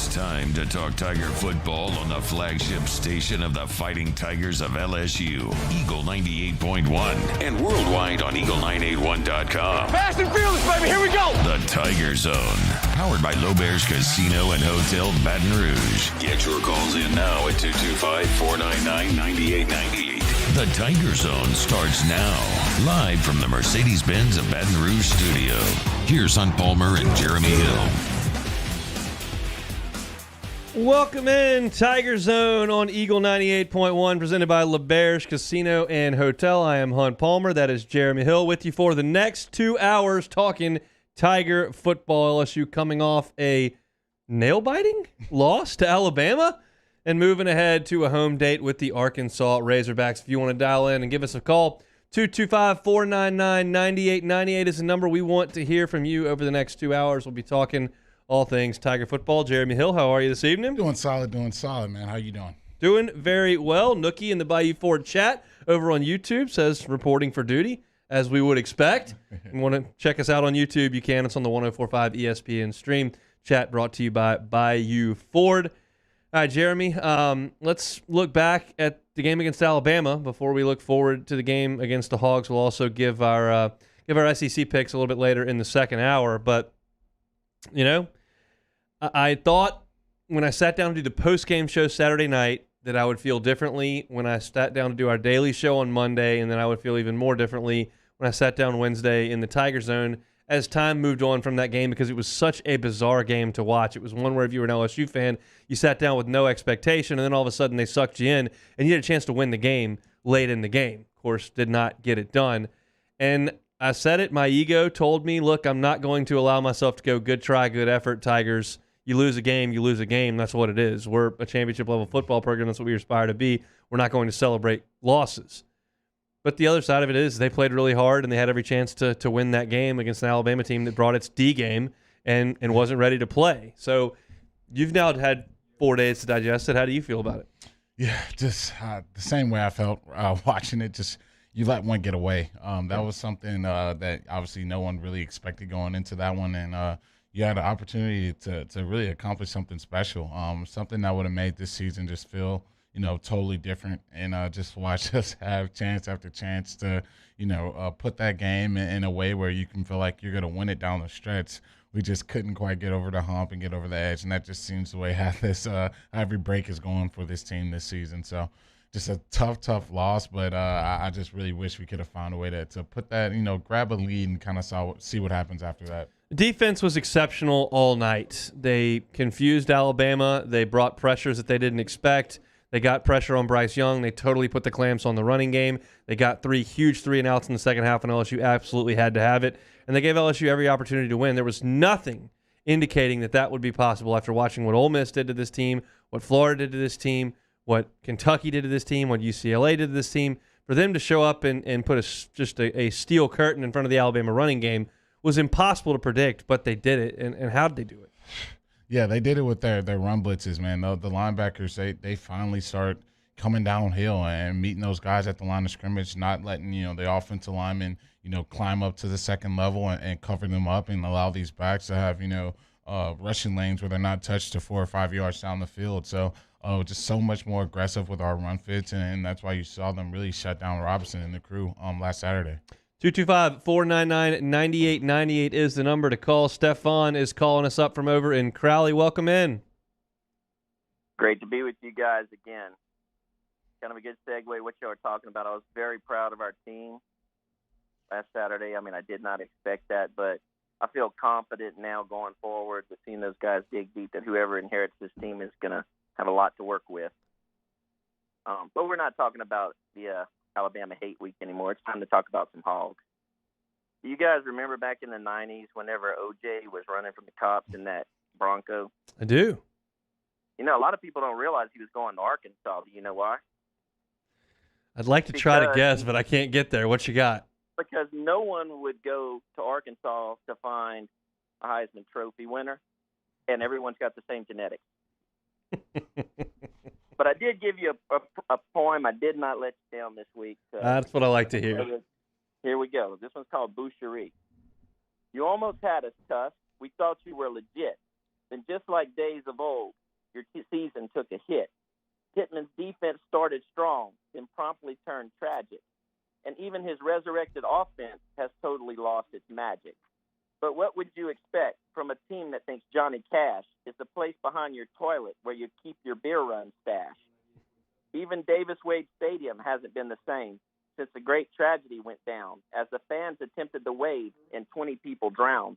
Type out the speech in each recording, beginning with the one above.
It's time to talk Tiger football on the flagship station of the Fighting Tigers of LSU, Eagle 98.1, and worldwide on eagle981.com. Fast and fearless, baby, here we go! The Tiger Zone, powered by L'Auberge Casino and Hotel Baton Rouge. Get your calls in now at 225-499-9898. The Tiger Zone starts now, live from the Mercedes-Benz of Baton Rouge studio. Here's Hunt Palmer and Jeremy Hill. Welcome in, Tiger Zone on Eagle 98.1, presented by L'Auberge Casino and Hotel. I am Hunt Palmer. That is Jeremy Hill with you for the next 2 hours talking Tiger football. LSU coming off a nail-biting loss to Alabama and moving ahead to a home date with the Arkansas Razorbacks. If you want to dial in and give us a call, 225-499-9898 is the number. We want to hear from you over the next 2 hours. We'll be talking all things Tiger football. Jeremy Hill, how are you this evening? Doing solid, man. How you doing? Doing very well. Nookie in the Bayou Ford chat over on YouTube says reporting for duty, as we would expect. You want to check us out on YouTube, you can. It's on the 104.5 ESPN stream. Chat brought to you by Bayou Ford. All right, Jeremy, let's look back at the game against Alabama before we look forward to the game against the Hogs. We'll also give our SEC picks a little bit later in the second hour. But, you know, I thought when I sat down to do the post-game show Saturday night that I would feel differently when I sat down to do our daily show on Monday, and then I would feel even more differently when I sat down Wednesday in the Tiger Zone as time moved on from that game, because it was such a bizarre game to watch. It was one where if you were an LSU fan, you sat down with no expectation, and then all of a sudden they sucked you in, and you had a chance to win the game late in the game. Of course, did not get it done. And I said it, my ego told me, look, I'm not going to allow myself to go good try, good effort, Tigers. You lose a game, you lose a game. That's what it is. We're a championship-level football program. That's what we aspire to be. We're not going to celebrate losses. But the other side of it is they played really hard, and they had every chance to win that game against an Alabama team that brought its D game and wasn't ready to play. So you've now had 4 days to digest it. How do you feel about it? Yeah, just the same way I felt watching it. Just you let one get away. That was something that obviously no one really expected going into that one, and you had an opportunity to really accomplish something special, something that would have made this season just feel, totally different, and just watch us have chance after chance to, put that game in a way where you can feel like you're going to win it down the stretch. We just couldn't quite get over the hump and get over the edge, and that just seems the way how this every break is going for this team this season. So just a tough loss, but I just really wish we could have found a way to put that, grab a lead and kind of see what happens after that. Defense was exceptional all night. They confused Alabama. They brought pressures that they didn't expect. They got pressure on Bryce Young. They totally put the clamps on the running game. They got 3 huge 3-and-outs in the second half, and LSU absolutely had to have it. And they gave LSU every opportunity to win. There was nothing indicating that would be possible after watching what Ole Miss did to this team, what Florida did to this team, what Kentucky did to this team, what UCLA did to this team. For them to show up and put just a steel curtain in front of the Alabama running game was impossible to predict, but they did it. And how did they do it? Yeah, they did it with their run blitzes, man. The linebackers, they finally start coming downhill and meeting those guys at the line of scrimmage, not letting, the offensive linemen, climb up to the second level and cover them up and allow these backs to have, rushing lanes where they're not touched to 4 or 5 yards down the field. So just so much more aggressive with our run fits, and that's why you saw them really shut down Robinson and the crew last Saturday. 225-499-9898 is the number to call. Stefan is calling us up from over in Crowley. Welcome in. Great to be with you guys again. Kind of a good segue what you were talking about. I was very proud of our team last Saturday. I mean, I did not expect that, but I feel confident now going forward with seeing those guys dig deep that whoever inherits this team is going to have a lot to work with. But we're not talking about the Alabama hate week anymore. It's time to talk about some Hogs. Do you guys remember back in the 90s whenever OJ was running from the cops in that Bronco? I do. A lot of people don't realize he was going to Arkansas. Do you know why? I'd like to try to guess, but I can't get there. What you got? Because no one would go to Arkansas to find a Heisman Trophy winner, and everyone's got the same genetics. But I did give you a poem. I did not let you down this week. That's what I like to hear. Here we go. This one's called Boucherie. You almost had us, Tuss. We thought you were legit. then just like days of old, your season took a hit. Pittman's defense started strong, then promptly turned tragic. And even his resurrected offense has totally lost its magic. But what would you expect from a team that thinks Johnny Cash is the place behind your toilet where you keep your beer run stash? Even Davis Wade Stadium hasn't been the same since the great tragedy went down as the fans attempted the wave and 20 people drowned.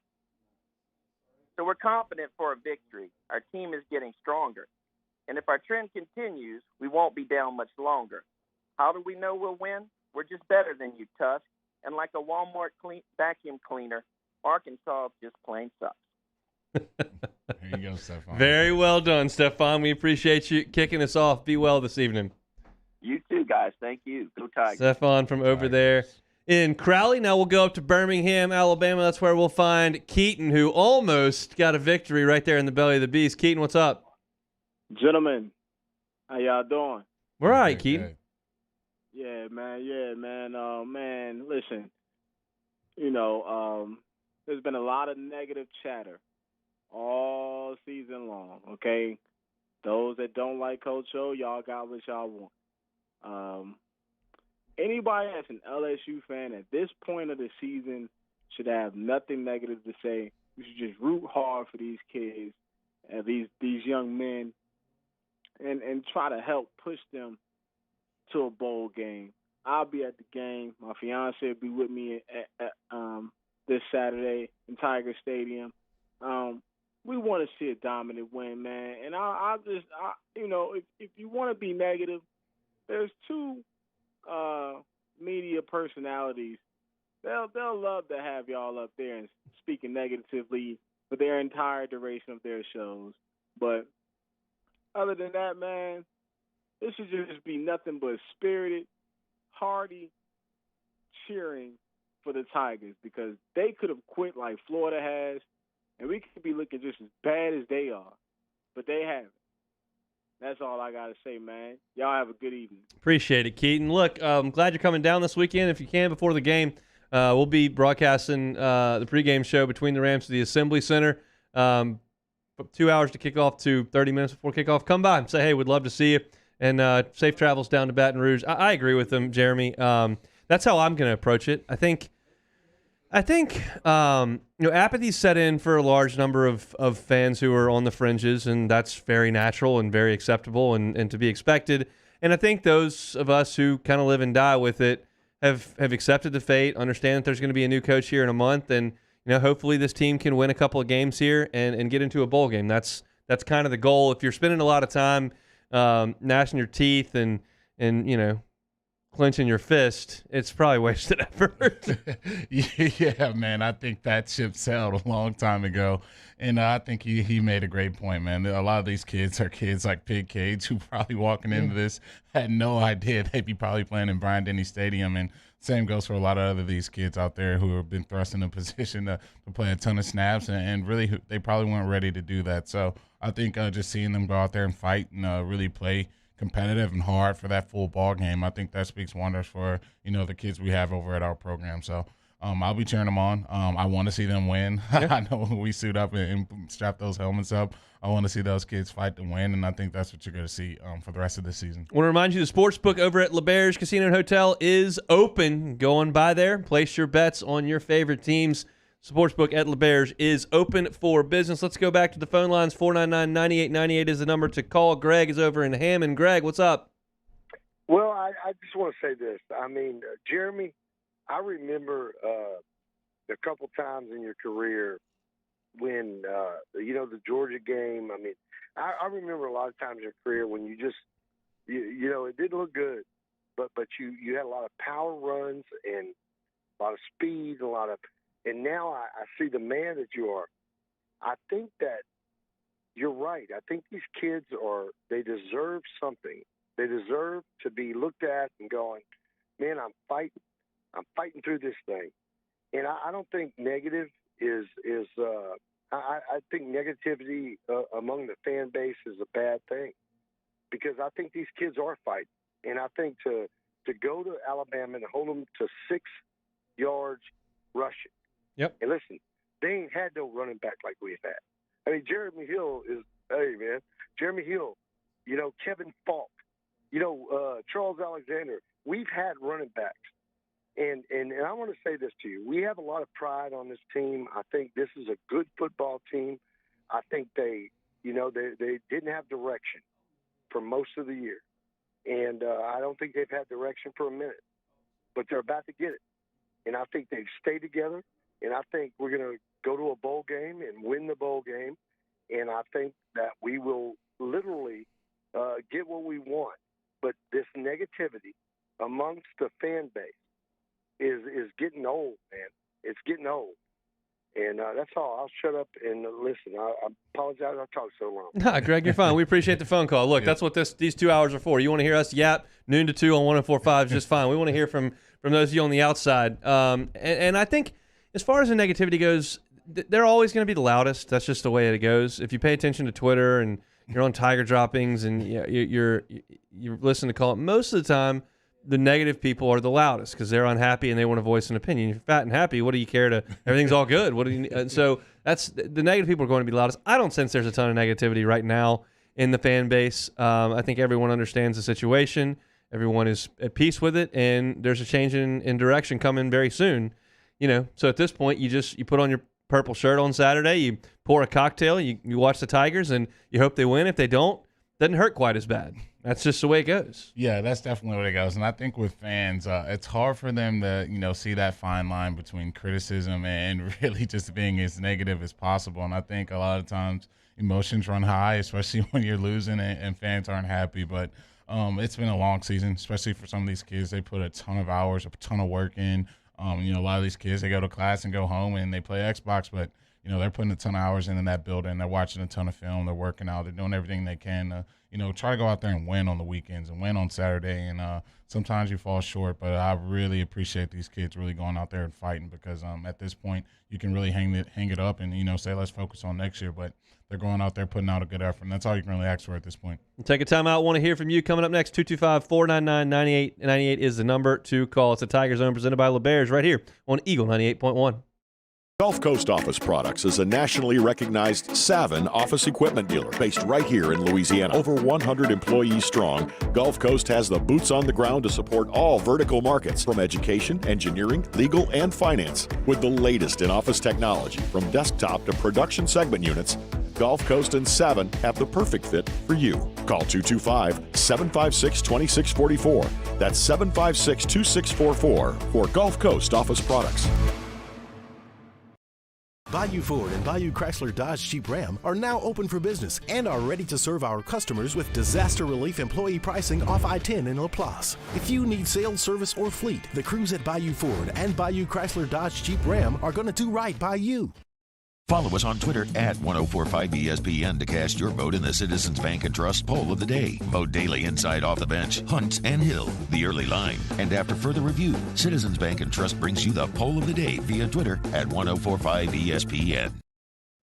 So we're confident for a victory. Our team is getting stronger. And if our trend continues, we won't be down much longer. How do we know we'll win? We're just better than you, Tusk. And like a Walmart vacuum cleaner, Arkansas just plain sucks. There you go, Stefan. Very well done, Stefan. We appreciate you kicking us off. Be well this evening. You too, guys. Thank you. Go Tigers. Stefan from over there in Crowley. Now we'll go up to Birmingham, Alabama. That's where we'll find Keaton, who almost got a victory right there in the belly of the beast. Keaton, what's up? Gentlemen, how y'all doing? We're all right, Keaton. Good. Yeah, man. Man, listen, there's been a lot of negative chatter all season long, okay? Those that don't like Coach O, y'all got what y'all want. Anybody that's an LSU fan at this point of the season should have nothing negative to say. We should just root hard for these kids, these young men, and try to help push them to a bowl game. I'll be at the game. My fiance will be with me at this Saturday in Tiger Stadium. We want to see a dominant win, man. And if you want to be negative, there's two media personalities. They'll love to have y'all up there and speaking negatively for their entire duration of their shows. But other than that, man, this should just be nothing but spirited, hearty cheering for the Tigers because they could have quit like Florida has, and we could be looking just as bad as they are. But they haven't. That's all I got to say, man. Y'all have a good evening. Appreciate it, Keaton. Look, I'm glad you're coming down this weekend. If you can, before the game, we'll be broadcasting the pregame show between the Rams to the Assembly Center. 2 hours to kick off to 30 minutes before kickoff. Come by and say, hey, we'd love to see you. And safe travels down to Baton Rouge. I agree with them, Jeremy. That's how I'm going to approach it. I think apathy set in for a large number of fans who are on the fringes, and that's very natural and very acceptable and to be expected. And I think those of us who kind of live and die with it have accepted the fate, understand that there's going to be a new coach here in a month, and hopefully this team can win a couple of games here and get into a bowl game. That's kind of the goal. If you're spending a lot of time gnashing your teeth and clenching your fist, it's probably wasted effort. Yeah, man, I think that ship sailed a long time ago, and I think he made a great point, man. A lot of these kids are kids like Pig Cage who probably walking into this had no idea they'd be probably playing in Bryant-Denny Stadium, and same goes for a lot of these kids out there who have been thrust in a position to play a ton of snaps, and really they probably weren't ready to do that. So I think just seeing them go out there and fight and really play competitive and hard for that full ball game, I think that speaks wonders for the kids we have over at our program. So I'll be cheering them on. I want to see them win. Yeah. I know when we suit up and strap those helmets up, I want to see those kids fight to win, and I think that's what you're going to see for the rest of the season. I want to remind you the sportsbook over at LeBear's Casino and Hotel is open. Go on by there. Place your bets on your favorite teams. Sportsbook at LeBear's is open for business. Let's go back to the phone lines. 499-9898 is the number to call. Greg is over in Hammond. Greg, what's up? Well, I just want to say this. I mean, Jeremy, I remember a couple times in your career when, the Georgia game. I mean, I remember a lot of times in your career when you just, it didn't look good, but you had a lot of power runs and a lot of speed, and now I see the man that you are. I think that you're right. I think these kids they deserve something. They deserve to be looked at and going, man, I'm fighting through this thing. And I don't think negative is I think negativity among the fan base is a bad thing, because I think these kids are fighting. And I think to go to Alabama and hold them to 6 yards rushing. Yep. And listen, they ain't had no running back like we've had. I mean, Jeremy Hill is, hey, man, Jeremy Hill, Kevin Falk, Charles Alexander. We've had running backs. And I want to say this to you. We have a lot of pride on this team. I think this is a good football team. I think they didn't have direction for most of the year. And I don't think they've had direction for a minute. But they're about to get it. And I think they've stayed together. And I think we're going to go to a bowl game and win the bowl game. And I think that we will literally get what we want. But this negativity amongst the fan base is getting old, man. It's getting old. And that's all. I'll shut up and listen. I apologize I talked so long. Nah, Greg, you're fine. We appreciate the phone call. Look, that's what these 2 hours are for. You want to hear us yap noon to 2 on 104.5 is just fine. We want to hear from those of you on the outside. And I think as far as the negativity goes, they're always going to be the loudest. That's just the way it goes. If you pay attention to Twitter and you're on Tiger droppings and you're listening to call, most of the time the negative people are the loudest because they're unhappy and they want to voice an opinion. You're fat and happy. What do you care to? Everything's all good. What do you? And so that's the negative people are going to be the loudest. I don't sense there's a ton of negativity right now in the fan base. I think everyone understands the situation. Everyone is at peace with it, and there's a change in direction coming very soon. So at this point, you put on your purple shirt on Saturday, you pour a cocktail, you watch the Tigers, and you hope they win. If they don't, it doesn't hurt quite as bad. That's just the way it goes. Yeah, that's definitely what it goes. And I think with fans, it's hard for them to, see that fine line between criticism and really just being as negative as possible. And I think a lot of times emotions run high, especially when you're losing and fans aren't happy. But it's been a long season, especially for some of these kids. They put a ton of hours, a ton of work in. A lot of these kids, they go to class and go home and they play Xbox, but they're putting a ton of hours in that building. They're watching a ton of film. They're working out. They're doing everything they can to, try to go out there and win on the weekends and win on Saturday. And sometimes you fall short, but I really appreciate these kids really going out there and fighting because at this point you can really hang it up and, say let's focus on next year. But they're going out there putting out a good effort, and that's all you can really ask for at this point. We'll take a timeout. Want to hear from you. Coming up next, 225-499-9898 is the number to call. It's the Tiger Zone presented by LeBears right here on Eagle 98.1. Gulf Coast Office Products is a nationally recognized Savin office equipment dealer based right here in Louisiana. Over 100 employees strong, Gulf Coast has the boots on the ground to support all vertical markets from education, engineering, legal, and finance. With the latest in office technology from desktop to production segment units, Gulf Coast and Savin have the perfect fit for you. Call 225-756-2644. That's 756-2644 for Gulf Coast Office Products. Bayou Ford and Bayou Chrysler Dodge Jeep Ram are now open for business and are ready to serve our customers with disaster relief employee pricing off I-10 in LaPlace. If you need sales, service, or fleet, the crews at Bayou Ford and Bayou Chrysler Dodge Jeep Ram are going to do right by you. Follow us on Twitter at 1045ESPN to cast your vote in the Citizens Bank and Trust poll of the day. Vote daily inside Off the Bench, Hunt, and Hill, the early line. And after further review, Citizens Bank and Trust brings you the poll of the day via Twitter at 1045ESPN.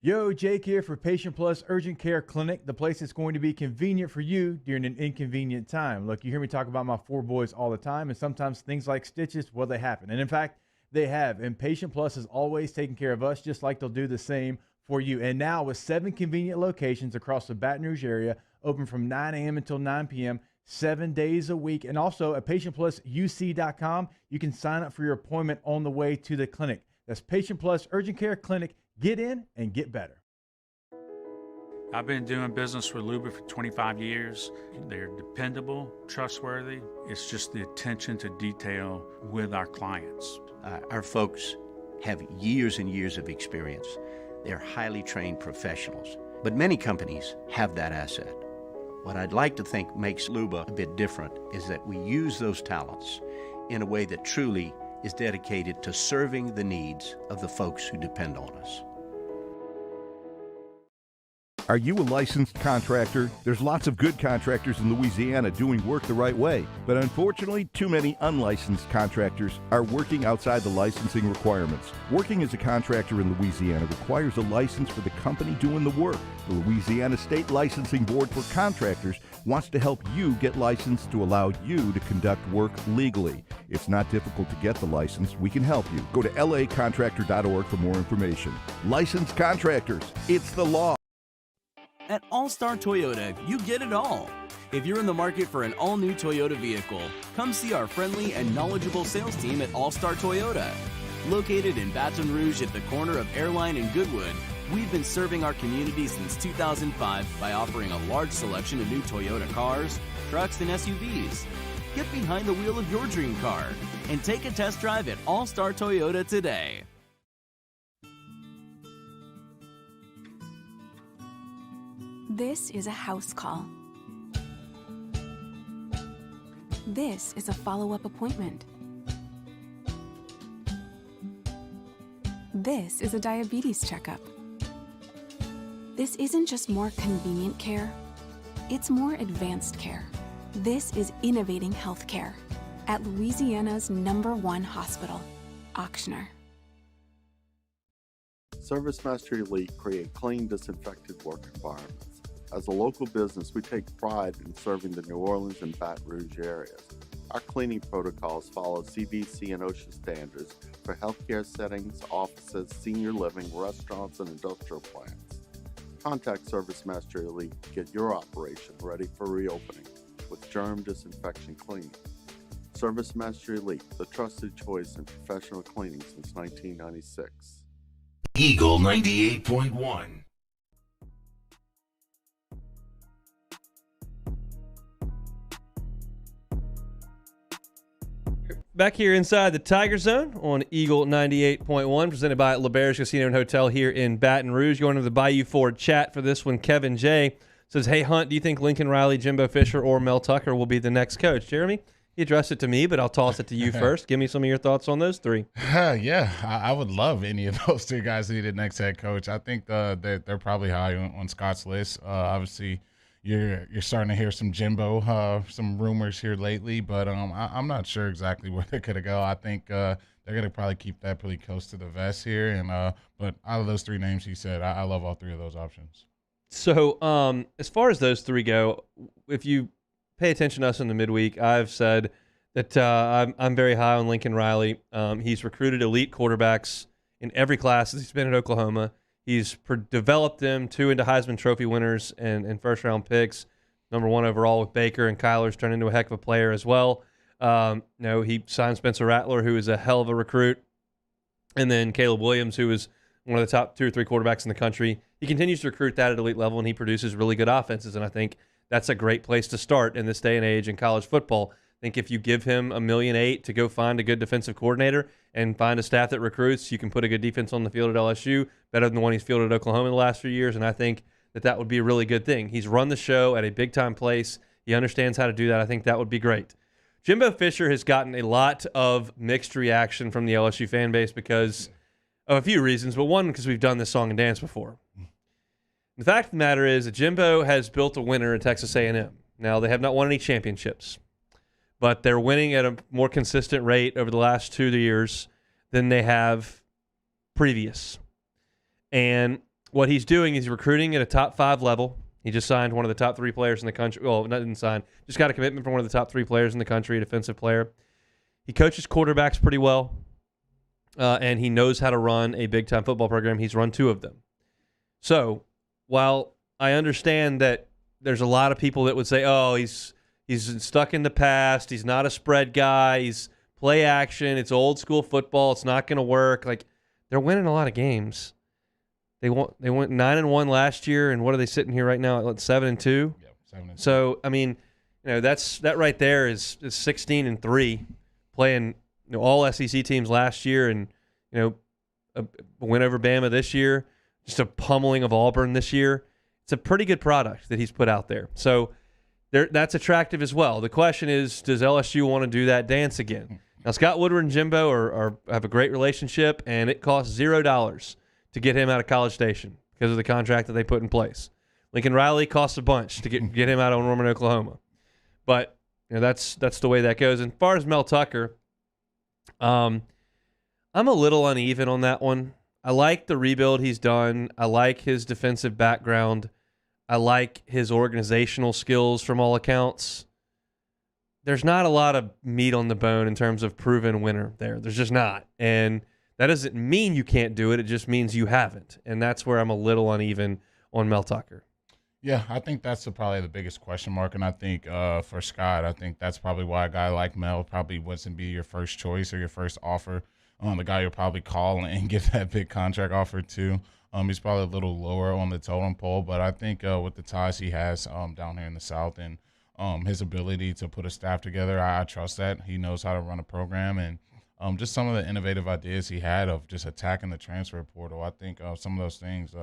Yo, Jake here for Patient Plus Urgent Care Clinic, the place that's going to be convenient for you during an inconvenient time. Look, you hear me talk about my 4 boys all the time, and sometimes things like stitches, well, they happen. And in fact, they have, and Patient Plus is always taking care of us just like they'll do the same for you. And now with 7 convenient locations across the Baton Rouge area, open from 9 a.m. until 9 p.m., 7 days a week. And also at PatientPlusUC.com, you can sign up for your appointment on the way to the clinic. That's Patient Plus Urgent Care Clinic. Get in and get better. I've been doing business with Luba for 25 years. They're dependable, trustworthy. It's just the attention to detail with our clients. Our folks have years and years of experience. They're highly trained professionals, but many companies have that asset. What I'd like to think makes Luba a bit different is that we use those talents in a way that truly is dedicated to serving the needs of the folks who depend on us. Are you a licensed contractor? There's lots of good contractors in Louisiana doing work the right way, but unfortunately, too many unlicensed contractors are working outside the licensing requirements. Working as a contractor in Louisiana requires a license for the company doing the work. The Louisiana State Licensing Board for Contractors wants to help you get licensed to allow you to conduct work legally. It's not difficult to get the license. We can help you. Go to lacontractor.org for more information. Licensed contractors, it's the law. At All Star Toyota, you get it all. If you're in the market for an all-new Toyota vehicle, come see our friendly and knowledgeable sales team at All Star Toyota. Located in Baton Rouge at the corner of Airline and Goodwood, we've been serving our community since 2005 by offering a large selection of new Toyota cars, trucks, and SUVs. Get behind the wheel of your dream car and take a test drive at All Star Toyota today. This is a house call. This is a follow-up appointment. This is a diabetes checkup. This isn't just more convenient care, it's more advanced care. This is innovating healthcare at Louisiana's #1 hospital, Ochsner. ServiceMaster Elite create clean, disinfected work environments. As a local business, we take pride in serving the New Orleans and Baton Rouge areas. Our cleaning protocols follow CDC and OSHA standards for healthcare settings, offices, senior living, restaurants, and industrial plants. Contact ServiceMaster Elite to get your operation ready for reopening with germ disinfection cleaning. ServiceMaster Elite, the trusted choice in professional cleaning since 1996. Eagle 98.1. Back here inside the Tiger Zone on Eagle 98.1, presented by LeBare's Casino and Hotel here in Baton Rouge. Going to the Bayou Ford chat for this one. Kevin J. says, hey, Hunt, do you think Lincoln Riley, Jimbo Fisher, or Mel Tucker will be the next coach? Jeremy, he addressed it to me, but I'll toss it to you first. Give me some of your thoughts on those three. Yeah, I would love any of those three guys to be the next head coach. I think they're probably high on Scott's list. Obviously, you're starting to hear some Jimbo, some rumors here lately, but I'm not sure exactly where they're going to go. I think they're going to probably keep that pretty close to the vest here. And but out of those three names he said, I love all three of those options. So as far as those three go, if you pay attention to us in the midweek, I've said that I'm very high on Lincoln Riley. He's recruited elite quarterbacks in every class he's been at Oklahoma. He's developed them 2 into Heisman Trophy winners and first-round picks, #1 overall with Baker, and Kyler's turned into a heck of a player as well. He signed Spencer Rattler, who is a hell of a recruit, and then Caleb Williams, who is one of the top 2 or 3 quarterbacks in the country. He continues to recruit that at elite level, and he produces really good offenses, and I think that's a great place to start in this day and age in college football. I think if you give him $1.8 million to go find a good defensive coordinator and find a staff that recruits, you can put a good defense on the field at LSU, better than the one he's fielded at Oklahoma in the last few years, and I think that would be a really good thing. He's run the show at a big-time place. He understands how to do that. I think that would be great. Jimbo Fisher has gotten a lot of mixed reaction from the LSU fan base because of a few reasons, but one, because we've done this song and dance before. The fact of the matter is that Jimbo has built a winner at Texas A&M. Now, they have not won any championships, but they're winning at a more consistent rate over the last 2 years than they have previous. And what he's doing is recruiting at a top 5 level. He just signed one of the top 3 players in the country. Well, not didn't sign. Just got a commitment from one of the top 3 players in the country, a defensive player. He coaches quarterbacks pretty well, and he knows how to run a big-time football program. He's run 2 of them. So while I understand that there's a lot of people that would say, oh, he's stuck in the past, he's not a spread guy, he's play action, it's old school football, it's not going to work. Like, they're winning a lot of games. They went 9-1 last year, and what are they sitting here right now at 7-2? Yeah, 7-2. So I mean, that right there is 16-3, playing all SEC teams last year, and a win over Bama this year, just a pummeling of Auburn this year. It's a pretty good product that he's put out there. So that's attractive as well. The question is, does LSU want to do that dance again? Now, Scott Woodward and Jimbo have a great relationship, and it costs $0 to get him out of College Station because of the contract that they put in place. Lincoln Riley costs a bunch to get him out of Norman, Oklahoma. But that's the way that goes. And as far as Mel Tucker, I'm a little uneven on that one. I like the rebuild he's done. I like his defensive background. I like his organizational skills from all accounts. There's not a lot of meat on the bone in terms of proven winner there. There's just not. And that doesn't mean you can't do it. It just means you haven't. And that's where I'm a little uneven on Mel Tucker. Yeah, I think that's probably the biggest question mark, and I think for Scott, I think that's probably why a guy like Mel probably wasn't be your first choice or your first offer. The guy you'll probably call and give that big contract offer to. He's probably a little lower on the totem pole, but I think with the ties he has down here in the South and his ability to put a staff together, I trust that. He knows how to run a program, and just some of the innovative ideas he had of just attacking the transfer portal. I think some of those things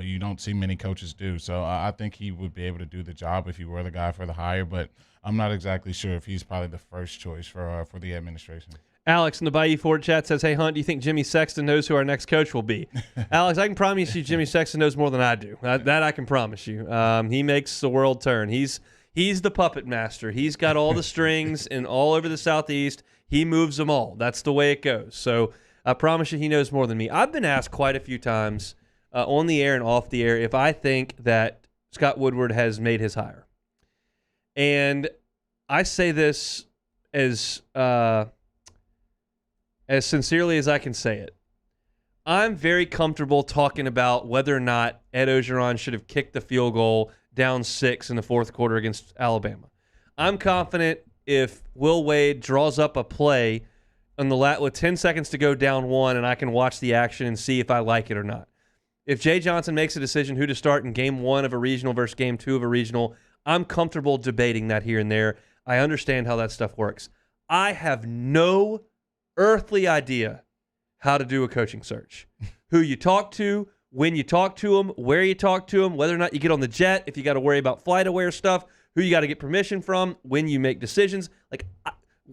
you don't see many coaches do. So I think he would be able to do the job if he were the guy for the hire, but I'm not exactly sure if he's probably the first choice for the administration. Alex in the Bayou Ford chat says, hey, Hunt, do you think Jimmy Sexton knows who our next coach will be? Alex, I can promise you Jimmy Sexton knows more than I do. That I can promise you. He makes the world turn. He's the puppet master. He's got all the strings and all over the Southeast. He moves them all. That's the way it goes. So I promise you he knows more than me. I've been asked quite a few times on the air and off the air if I think that Scott Woodward has made his hire. And I say this as sincerely as I can say it. I'm very comfortable talking about whether or not Ed Orgeron should have kicked the field goal down 6 in the fourth quarter against Alabama. I'm confident if Will Wade draws up a play on the with 10 seconds to go down 1 and I can watch the action and see if I like it or not. If Jay Johnson makes a decision who to start in game 1 of a regional versus game 2 of a regional, I'm comfortable debating that here and there. I understand how that stuff works. I have no earthly idea how to do a coaching search. Who you talk to, when you talk to them, where you talk to them, whether or not you get on the jet, if you got to worry about flight aware stuff, who you got to get permission from, when you make decisions, like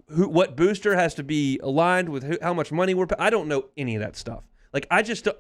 what booster has to be aligned with how much money we're paying. I don't know any of that stuff. Like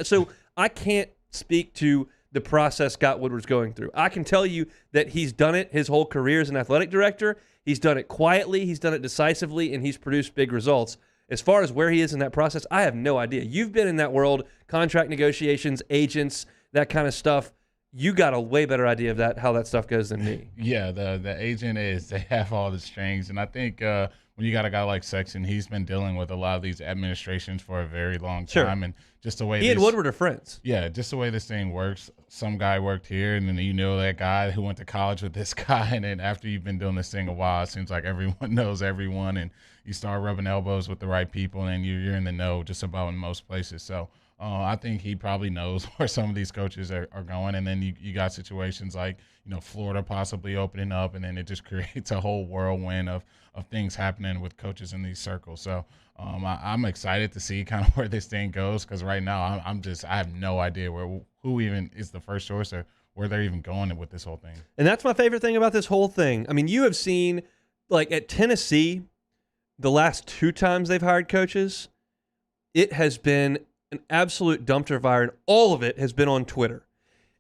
so I can't speak to the process Scott Woodward's going through. I can tell you that he's done it his whole career as an athletic director. He's done it quietly, he's done it decisively, and he's produced big results. As far as where he is in that process, I have no idea. You've been in that world, contract negotiations, agents, that kind of stuff. You got a way better idea of that, how that stuff goes than me. Yeah, the agent they have all the strings. And I think when you got a guy like Sexton, he's been dealing with a lot of these administrations for a very long time. Sure. And just the way he and Woodward are friends. Yeah, just the way this thing works. Some guy worked here, and then you know that guy who went to college with this guy. And then after you've been doing this thing a while, it seems like everyone knows everyone. And you start rubbing elbows with the right people, and you're in the know just about in most places. So I think he probably knows where some of these coaches are going. And then you got situations like, Florida possibly opening up, and then it just creates a whole whirlwind of things happening with coaches in these circles. So I'm excited to see kind of where this thing goes, because right now I have no idea who even is the first choice or where they're even going with this whole thing. And that's my favorite thing about this whole thing. I mean, you have seen, like at Tennessee, the last 2 times they've hired coaches, it has been an absolute dumpster fire, and all of it has been on Twitter.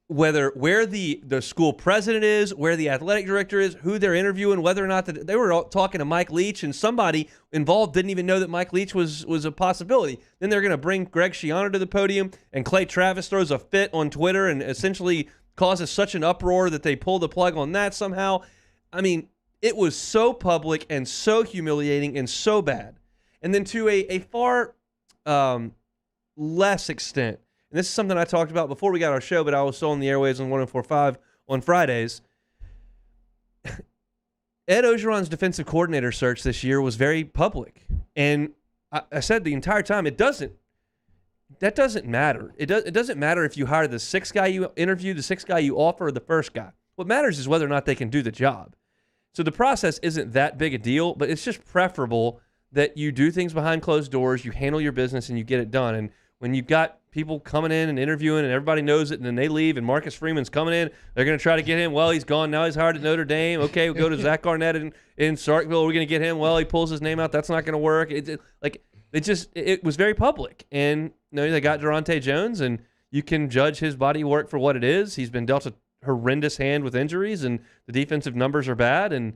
Where the school president is, where the athletic director is, who they're interviewing, whether or not they were all talking to Mike Leach, and somebody involved didn't even know that Mike Leach was a possibility. Then they're going to bring Greg Schiano to the podium, and Clay Travis throws a fit on Twitter and essentially causes such an uproar that they pull the plug on that somehow. I mean, it was so public and so humiliating and so bad. And then to a far less extent, and this is something I talked about before we got our show, but I was still on the airwaves on 104.5 on Fridays. Ed Orgeron's defensive coordinator search this year was very public. And I said the entire time, that doesn't matter. It doesn't matter if you hire the 6th guy you interview, the 6th guy you offer, or the 1st guy. What matters is whether or not they can do the job. So the process isn't that big a deal, but it's just preferable that you do things behind closed doors, you handle your business, and you get it done. And when you've got people coming in and interviewing and everybody knows it, and then they leave, and Marcus Freeman's coming in, they're going to try to get him. Well, he's gone. Now he's hired at Notre Dame. Okay, we'll go to Zach Garnett in Starkville. We're going to get him. Well, he pulls his name out. That's not going to work. It was very public. And they got Durante Jones, and you can judge his body work for what it is. He's been dealt a horrendous hand with injuries, and the defensive numbers are bad, and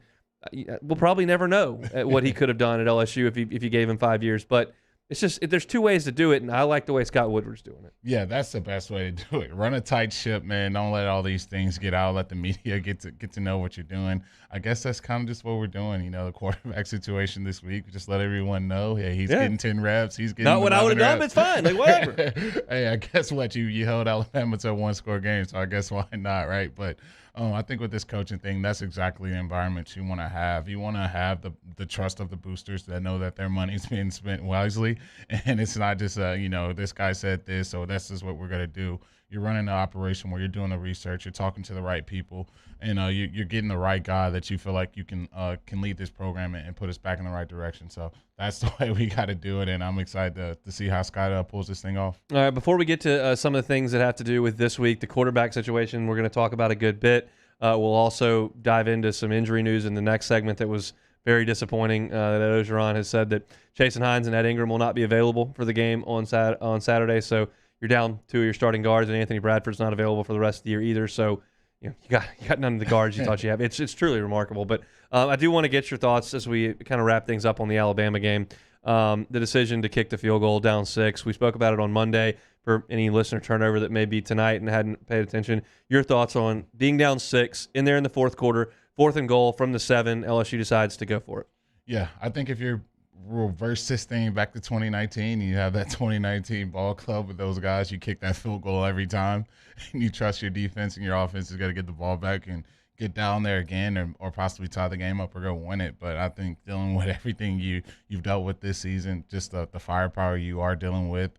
we'll probably never know what he could have done at LSU if you gave him 5 years. But it's just there's 2 ways to do it, and I like the way Scott Woodward's doing it. Yeah, that's the best way to do it. Run a tight ship, man. Don't let all these things get out. Let the media get to know what you're doing. I guess that's kind of just what we're doing. The quarterback situation this week. Just let everyone know, hey, he's getting 10 reps. He's getting not what I would have done, but it's fine. Like whatever. Hey, I guess what you held Alabama to a 1-score game, so I guess why not, right? But I think with this coaching thing, that's exactly the environment you want to have. You want to have the trust of the boosters that know that their money's being spent wisely, and it's not just this guy said this, so this is what we're gonna do. You're running an operation where you're doing the research, you're talking to the right people, and you're getting the right guy that you feel like you can lead this program and put us back in the right direction. So that's the way we got to do it, and I'm excited to see how Scott pulls this thing off. All right, before we get to some of the things that have to do with this week, the quarterback situation, we're going to talk about a good bit. We'll also dive into some injury news in the next segment that was very disappointing. That Orgeron has said that Jason Hines and Ed Ingram will not be available for the game on Saturday, so you're down two of your starting guards, and Anthony Bradford's not available for the rest of the year either. So you got none of the guards you thought you have. It's truly remarkable. But I do want to get your thoughts as we kind of wrap things up on the Alabama game. The decision to kick the field goal down 6. We spoke about it on Monday for any listener turnover that may be tonight and hadn't paid attention. Your thoughts on being down 6 in there in the fourth quarter, 4th and goal from the 7. LSU decides to go for it. Yeah, I think if you're reverse this thing back to 2019, you have that 2019 ball club with those guys, you kick that field goal every time, and you trust your defense and your offense is going to get the ball back and get down there again or possibly tie the game up or go win it. But I think dealing with everything you've dealt with this season, just the firepower you are dealing with,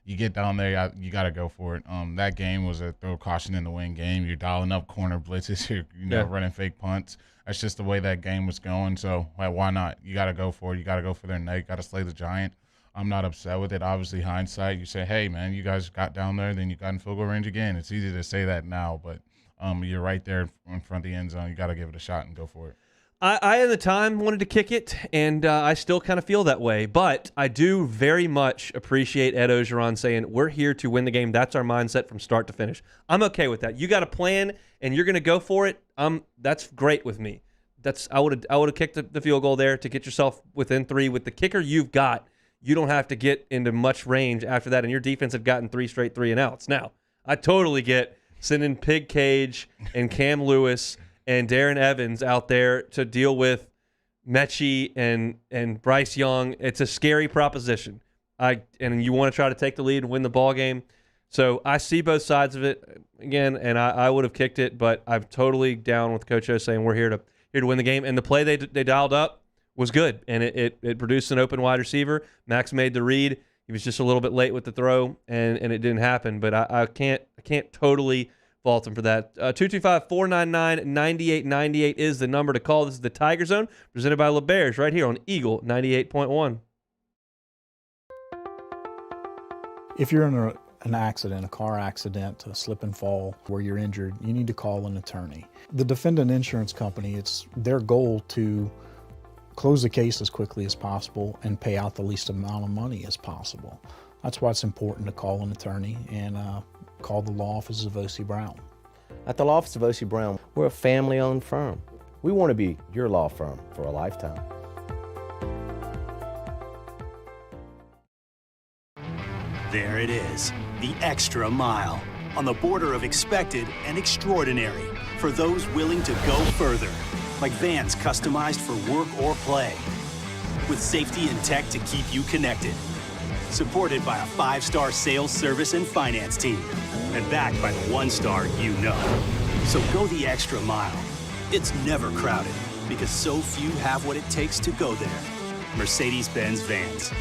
you get down there, you got to go for it. That game was a throw caution in the wind game. You're dialing up corner blitzes, you're running fake punts. That's just the way that game was going. So why not? You got to go for it. You got to go for their neck. You got to slay the giant. I'm not upset with it. Obviously, hindsight, you say, hey, man, you guys got down there, then you got in field goal range again. It's easy to say that now, but you're right there in front of the end zone. You got to give it a shot and go for it. I at the time wanted to kick it, and I still kind of feel that way. But I do very much appreciate Ed Orgeron saying, we're here to win the game. That's our mindset from start to finish. I'm okay with that. You got a plan, and you're going to go for it. That's great with me. I would have kicked the field goal there to get yourself within 3. With the kicker you've got, you don't have to get into much range after that, and your defense have gotten 3 straight 3-and-outs. Now, I totally get sending Pig Cage and Cam Lewis and Darren Evans out there to deal with Mechie and Bryce Young. It's a scary proposition. And you want to try to take the lead and win the ball game. So I see both sides of it again, and I would have kicked it, but I'm totally down with Coach O saying we're here to win the game. And the play they dialed up was good, and it produced an open wide receiver. Max made the read. He was just a little bit late with the throw, and it didn't happen. But I can't totally fault him for that. 225-499-9898 is the number to call. This is the Tiger Zone, presented by LeBears, right here on Eagle 98.1. If you're in an accident, a car accident, a slip and fall where you're injured, you need to call an attorney. The defendant insurance company, it's their goal to close the case as quickly as possible and pay out the least amount of money as possible. That's why it's important to call an attorney and call the law office of O.C. Brown. At the law office of O.C. Brown, we're a family-owned firm. We want to be your law firm for a lifetime. There it is, the extra mile, on the border of expected and extraordinary for those willing to go further, like vans customized for work or play, with safety and tech to keep you connected. Supported by a 5-star sales, service, and finance team, and backed by the 1-star you know. So go the extra mile. It's never crowded, because so few have what it takes to go there. Mercedes-Benz Vans.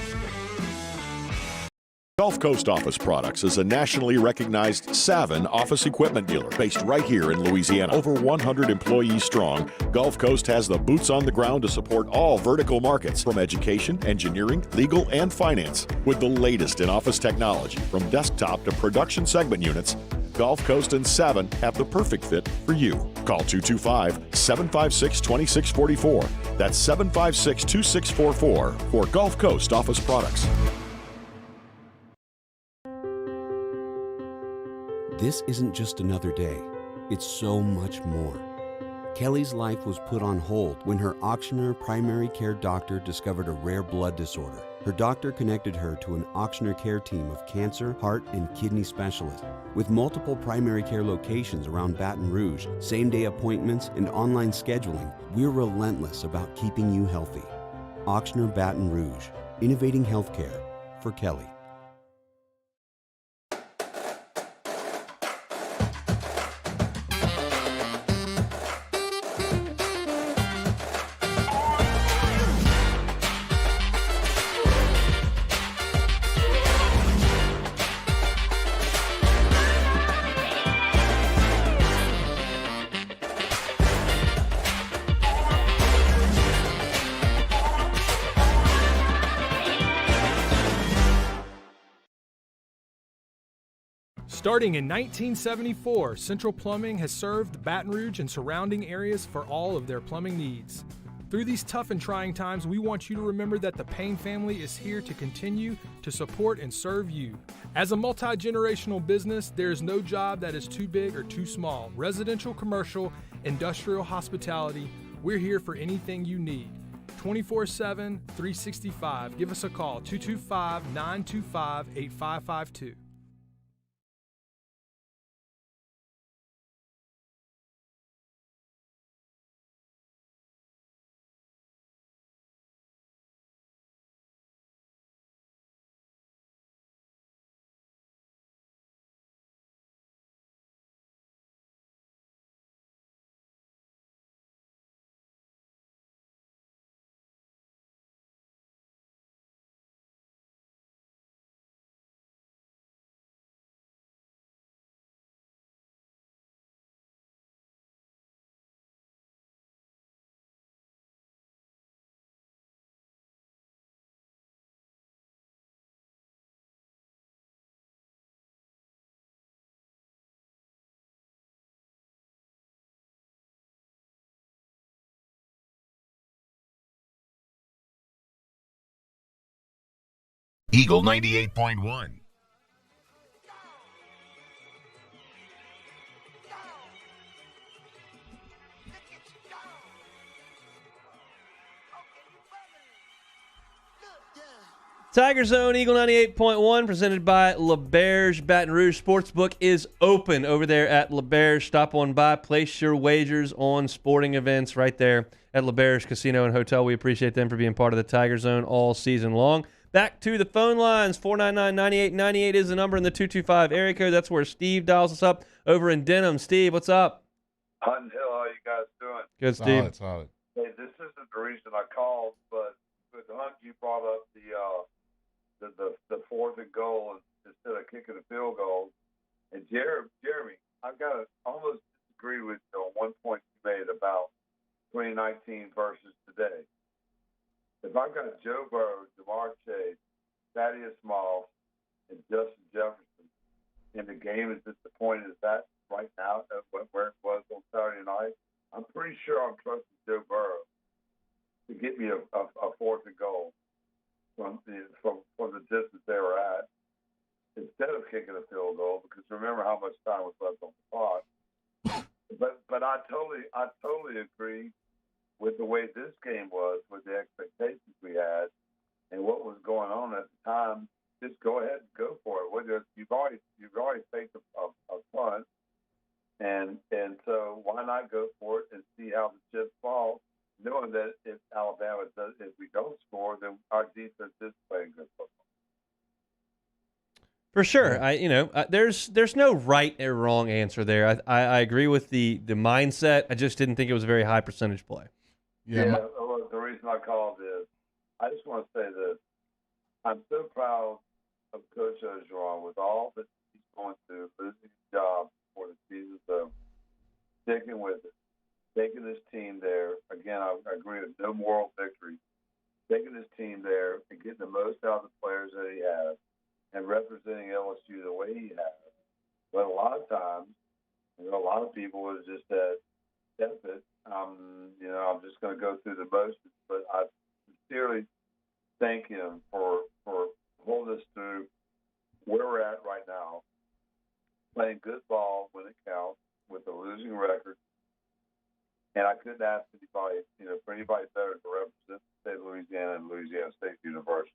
Gulf Coast Office Products is a nationally recognized Savin office equipment dealer based right here in Louisiana. Over 100 employees strong, Gulf Coast has the boots on the ground to support all vertical markets, from education, engineering, legal, and finance. With the latest in office technology, from desktop to production segment units, Gulf Coast and Savin have the perfect fit for you. Call 225-756-2644. That's 756-2644 for Gulf Coast Office Products. This isn't just another day, it's so much more. Kelly's life was put on hold when her auctioneer primary care doctor discovered a rare blood disorder. Her doctor connected her to an auctioneer care team of cancer, heart, and kidney specialists. With multiple primary care locations around Baton Rouge, same-day appointments, and online scheduling, we're relentless about keeping you healthy. Auctioneer Baton Rouge, innovating healthcare for Kelly. Starting in 1974, Central Plumbing has served Baton Rouge and surrounding areas for all of their plumbing needs. Through these tough and trying times, we want you to remember that the Payne family is here to continue to support and serve you. As a multi-generational business, there is no job that is too big or too small. Residential, commercial, industrial, hospitality, we're here for anything you need. 24/7, 365. Give us a call, 225-925-8552. Eagle 98.1. Tiger Zone, Eagle 98.1, presented by LeBerge. Baton Rouge Sportsbook is open over there at LeBerge. Stop on by, place your wagers on sporting events right there at LeBerge Casino and Hotel. We appreciate them for being part of the Tiger Zone all season long. Back to the phone lines. 499-9898 is the number in the 225 area code. That's where Steve dials us up over in Denham. Steve, what's up? Hunt and Hill, how you guys doing? Good, Steve. Solid. Hey, this isn't the reason I called, but with Hunt, you brought up the fourth and goal instead of kicking a field goal. And Jeremy, I've got to almost disagree with you on one point you made about 2019 versus today. If I've got Joe Burrow, Jamar Chase, Thaddeus Moss, and Justin Jefferson, and the game is disappointed as that right now, where it was on Saturday night, I'm pretty sure I'm trusting Joe Burrow to get me a fourth and goal from the distance they were at, instead of kicking a field goal, because remember how much time was left on the clock. But I totally agree with the way this game was, with the expectations we had, and what was going on at the time. Just go ahead and go for it. You've already faked a punt, and so why not go for it and see how the chips fall, knowing that if we don't score, then our defense is playing good football. For sure. There's no right or wrong answer there. I agree with the mindset. I just didn't think it was a very high percentage play. Well, the reason I called is, I just want to say this. I'm so proud of Coach Orgeron with all that he's going through, losing his job before the season's over, sticking with it, taking his team there. Again, I agree with no moral victory. Taking his team there and getting the most out of the players that he has, and representing LSU the way he has. But a lot of times, a lot of people would have just said, "That's it. I'm just going to go through the motions." But I sincerely thank him for holding us through where we're at right now, playing good ball when it counts with a losing record. And I couldn't ask anybody, for anybody better to represent the state of Louisiana and Louisiana State University.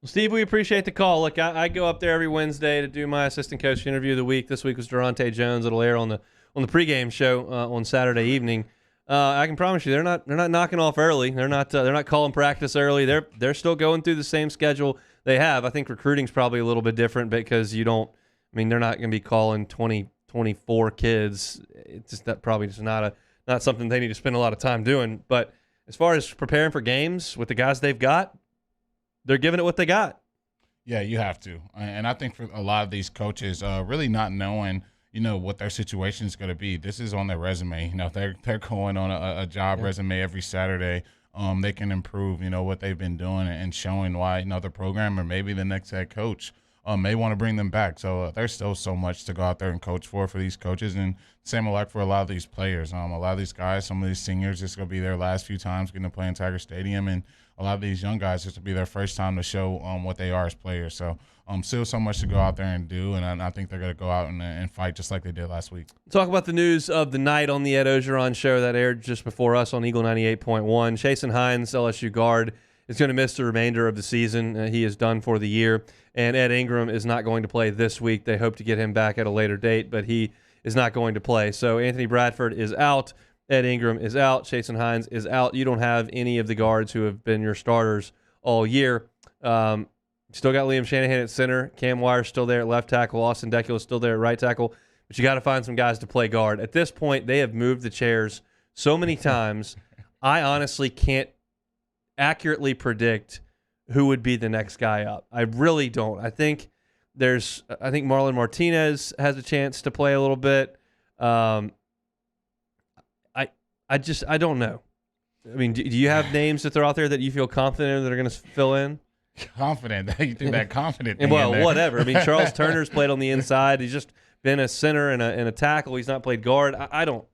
Well, Steve, we appreciate the call. Look, I go up there every Wednesday to do my assistant coach interview of the week. This week was Durante Jones. It'll air on the pregame show on Saturday evening. I can promise you, they're not knocking off early. They're not calling practice early. They're still going through the same schedule they have. I think recruiting's probably a little bit different because they're not going to be calling 24 kids. It's just that probably just not something they need to spend a lot of time doing. But as far as preparing for games with the guys they've got, they're giving it what they got. Yeah, you have to. And I think for a lot of these coaches, really not knowing, what their situation is going to be. This is on their resume. They're going on a job resume every Saturday. They can improve, what they've been doing and showing why, the program or maybe the next head coach may want to bring them back. So there's still so much to go out there and coach for these coaches, and same alike for a lot of these players. A lot of these guys, some of these seniors, it's going to be their last few times getting to play in Tiger Stadium, and a lot of these young guys, this will be their first time to show what they are as players. So still so much to go out there and do, and I think they're going to go out and fight just like they did last week. Talk about the news of the night on the Ed Orgeron show that aired just before us on Eagle 98.1. Chasen Hines, LSU guard, is going to miss the remainder of the season. He is done for the year. And Ed Ingram is not going to play this week. They hope to get him back at a later date, but he is not going to play. So Anthony Bradford is out. Ed Ingram is out. Chasen Hines is out. You don't have any of the guards who have been your starters all year. Still got Liam Shanahan at center. Cam Wire's still there at left tackle. Austin Decula is still there at right tackle. But you got to find some guys to play guard. At this point, they have moved the chairs so many times, I honestly can't accurately predict who would be the next guy up. I really don't. I think Marlon Martinez has a chance to play a little bit. I don't know. I mean, do you have names that are out there that you feel confident in that are going to fill in? Confident? You think that confident thing well, in there. whatever. I mean, Charles Turner's played on the inside. He's just been a center and a tackle. He's not played guard. I don't.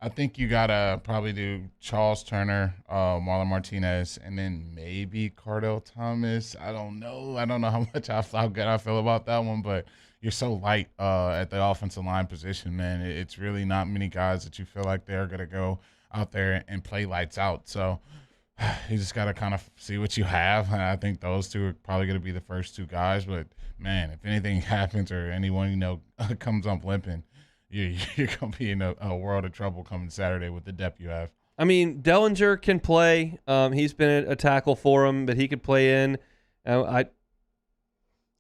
I think you got to probably do Charles Turner, Marlon Martinez, and then maybe Cardell Thomas. I don't know. I don't know how good I feel about that one, but you're so light at the offensive line position, man. It's really not many guys that you feel like they're going to go out there and play lights out. So you just got to kind of see what you have. And I think those two are probably going to be the first two guys. But, man, if anything happens or anyone, comes up limping, you're going to be in a world of trouble coming Saturday with the depth you have. I mean, Dellinger can play. He's been a tackle for him, but he could play in. I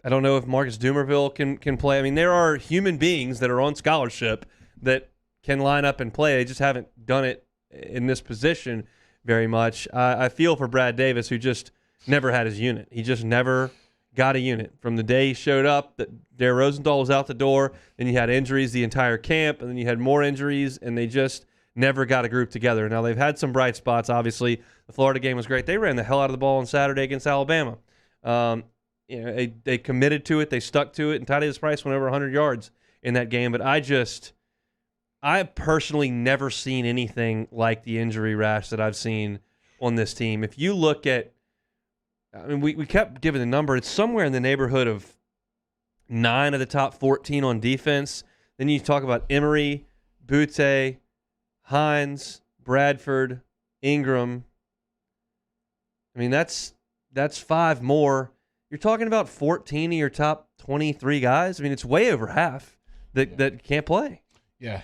don't know if Marcus Dumerville can play. I mean, there are human beings that are on scholarship that can line up and play. They just haven't done it in this position very much. I feel for Brad Davis, who just never had his unit. He just never got a unit. From the day he showed up, that Dare Rosenthal was out the door, then you had injuries the entire camp, and then you had more injuries, and they just never got a group together. Now, they've had some bright spots, obviously. The Florida game was great. They ran the hell out of the ball on Saturday against Alabama. They committed to it. They stuck to it, and Thaddeus Price went over 100 yards in that game. But I've personally never seen anything like the injury rash that I've seen on this team. If you look at, I mean, we kept giving the number. It's somewhere in the neighborhood of 9 of the top 14 on defense. Then you talk about Emery, Butte, Hines, Bradford, Ingram. I mean, that's 5 more. You're talking about 14 of your top 23 guys. I mean, it's way over half that can't play. Yeah,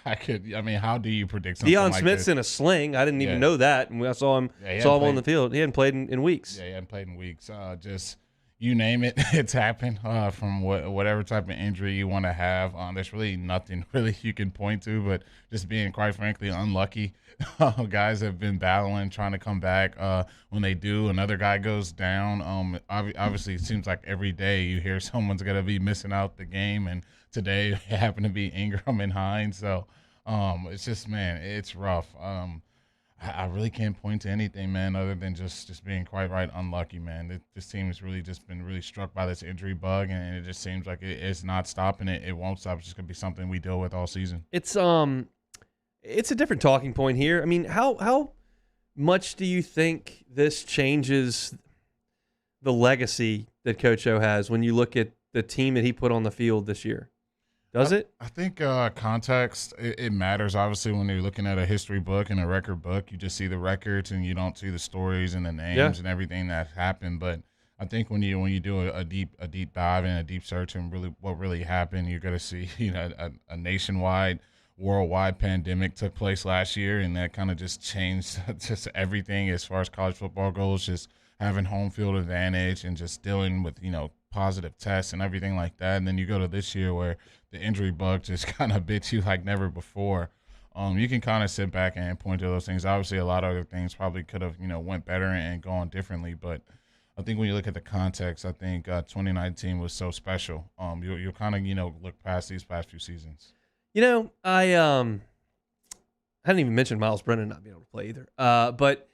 I mean, how do you predict something Deion like Smith's this? in a sling. I didn't even know that. And I saw him on the field. He hadn't played in weeks. Yeah, he hadn't played in weeks. Just you name it, it's happened from whatever type of injury you want to have. There's really nothing really you can point to, but just being, quite frankly, unlucky. Guys have been battling, trying to come back. When they do, another guy goes down. Obviously, it seems like every day you hear someone's going to be missing out the game, and today it happened to be Ingram and Hines. So it's just, man, it's rough. I really can't point to anything, man, other than just being quite right unlucky, man. This team has really just been really struck by this injury bug, and it just seems like it's not stopping. It won't stop. It's just going to be something we deal with all season. It's a different talking point here. I mean, how much do you think this changes the legacy that Coach O has when you look at the team that he put on the field this year? Does it? I think context, it matters. Obviously, when you're looking at a history book and a record book, you just see the records and you don't see the stories and the names and everything that happened. But I think when you do a deep dive and a deep search and really what really happened, you're going to see a nationwide, worldwide pandemic took place last year, and that kind of just changed just everything as far as college football goes. Just having home field advantage and just dealing with positive tests and everything like that. And then you go to this year where the injury bug just kind of bit you like never before. You can kind of sit back and point to those things. Obviously, a lot of other things probably could have, went better and gone differently. But I think when you look at the context, I think 2019 was so special. You'll kind of, look past these past few seasons. I hadn't even mentioned Miles Brennan not being able to play either. But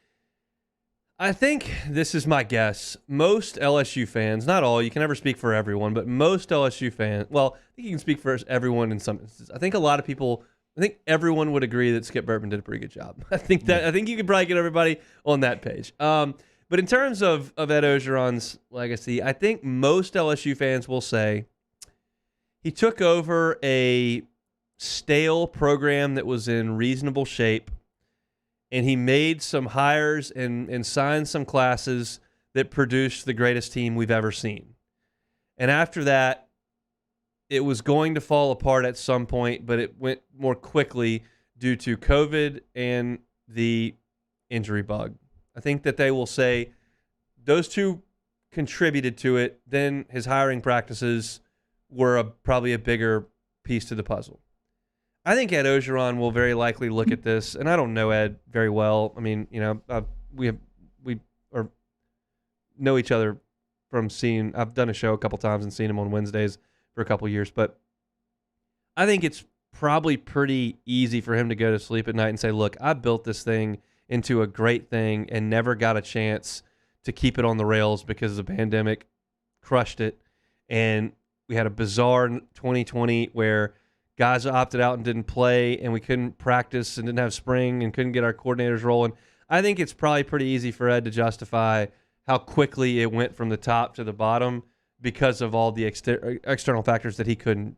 I think this is my guess. Most LSU fans, not all, you can never speak for everyone, but most LSU fans, well, I think you can speak for everyone in some instances. I think a lot of people, I think everyone would agree that Skip Bertman did a pretty good job. I think you could probably get everybody on that page. But in terms of Ed Orgeron's legacy, I think most LSU fans will say he took over a stale program that was in reasonable shape, and he made some hires and signed some classes that produced the greatest team we've ever seen. And after that, it was going to fall apart at some point, but it went more quickly due to COVID and the injury bug. I think that they will say those two contributed to it. Then his hiring practices were probably a bigger piece to the puzzle. I think Ed Orgeron will very likely look at this, and I don't know Ed very well. I mean, we know each other from seeing. I've done a show a couple times and seen him on Wednesdays for a couple years, but I think it's probably pretty easy for him to go to sleep at night and say, "Look, I built this thing into a great thing and never got a chance to keep it on the rails because the pandemic crushed it, and we had a bizarre 2020 where." Guys opted out and didn't play, and we couldn't practice and didn't have spring and couldn't get our coordinators rolling. I think it's probably pretty easy for Ed to justify how quickly it went from the top to the bottom because of all the external factors that he couldn't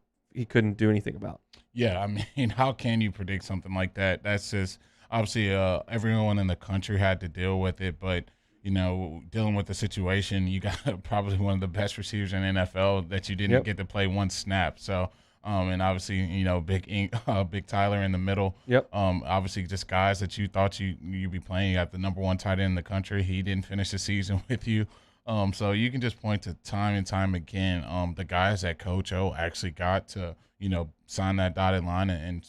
do anything about. Yeah, I mean, how can you predict something like that? That's just obviously everyone in the country had to deal with it, but dealing with the situation, you got probably one of the best receivers in the NFL that you didn't get to play one snap. So. And obviously, Big Tyler in the middle. Yep. Obviously, just guys that you thought you'd be playing. You got the number one tight end in the country. He didn't finish the season with you. So you can just point to time and time again the guys that Coach O actually got to, sign that dotted line and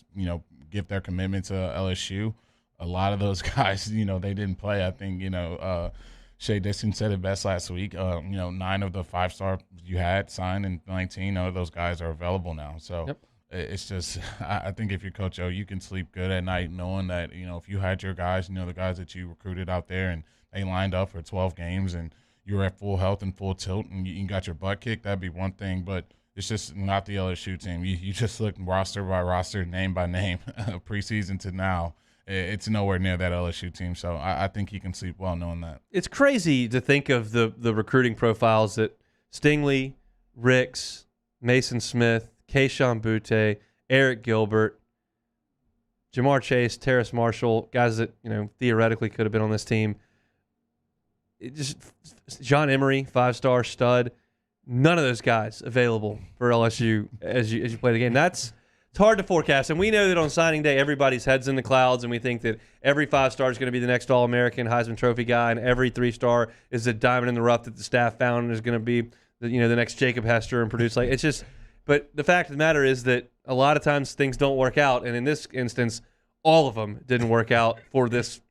give their commitment to LSU. A lot of those guys, they didn't play. I think, Shea Dixon said it best last week. 9 of the 5-star you had signed and 19 of those guys are available now. So It's just, I think if you're Coach O, you can sleep good at night knowing that, if you had your guys, the guys that you recruited out there and they lined up for 12 games and you were at full health and full tilt and you got your butt kicked, that'd be one thing. But it's just not the LSU team. You just look roster by roster, name by name, preseason to now. It's nowhere near that LSU team, so I think he can sleep well knowing that. It's crazy to think of the recruiting profiles that Stingley, Ricks, Mason Smith, Keyshawn Butte, Eric Gilbert, Jamar Chase, Terrace Marshall, guys that theoretically could have been on this team. John Emery, 5-star stud. None of those guys available for LSU as you play the game. It's hard to forecast, and we know that on signing day, everybody's head's in the clouds, and we think that every 5-star is going to be the next All-American Heisman Trophy guy, and every 3-star is a diamond in the rough that the staff found and is going to be the next Jacob Hester and produce. But the fact of the matter is that a lot of times things don't work out, and in this instance, all of them didn't work out for this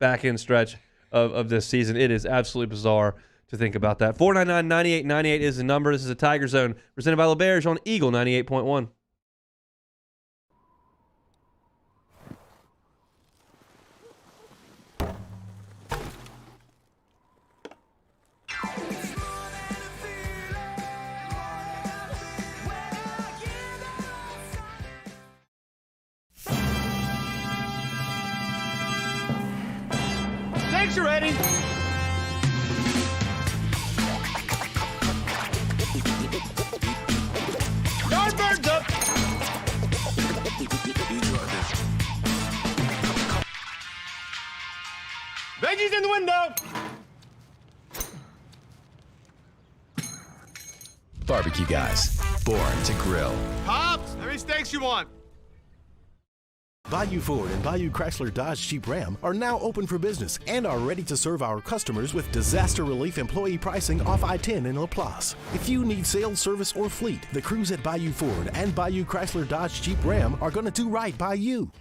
back-end stretch of this season. It is absolutely bizarre to think about that. 499-9898 is the number. This is a Tiger Zone presented by LeBear's on Eagle 98.1. Thanks, you're ready. Yardbirds up. Veggies in the window. Barbecue guys, born to grill. Pops, how many steaks you want? Bayou Ford and Bayou Chrysler Dodge Jeep Ram are now open for business and are ready to serve our customers with disaster relief employee pricing off I-10 in LaPlace. If you need sales, service, or fleet, the crews at Bayou Ford and Bayou Chrysler Dodge Jeep Ram are going to do right by you.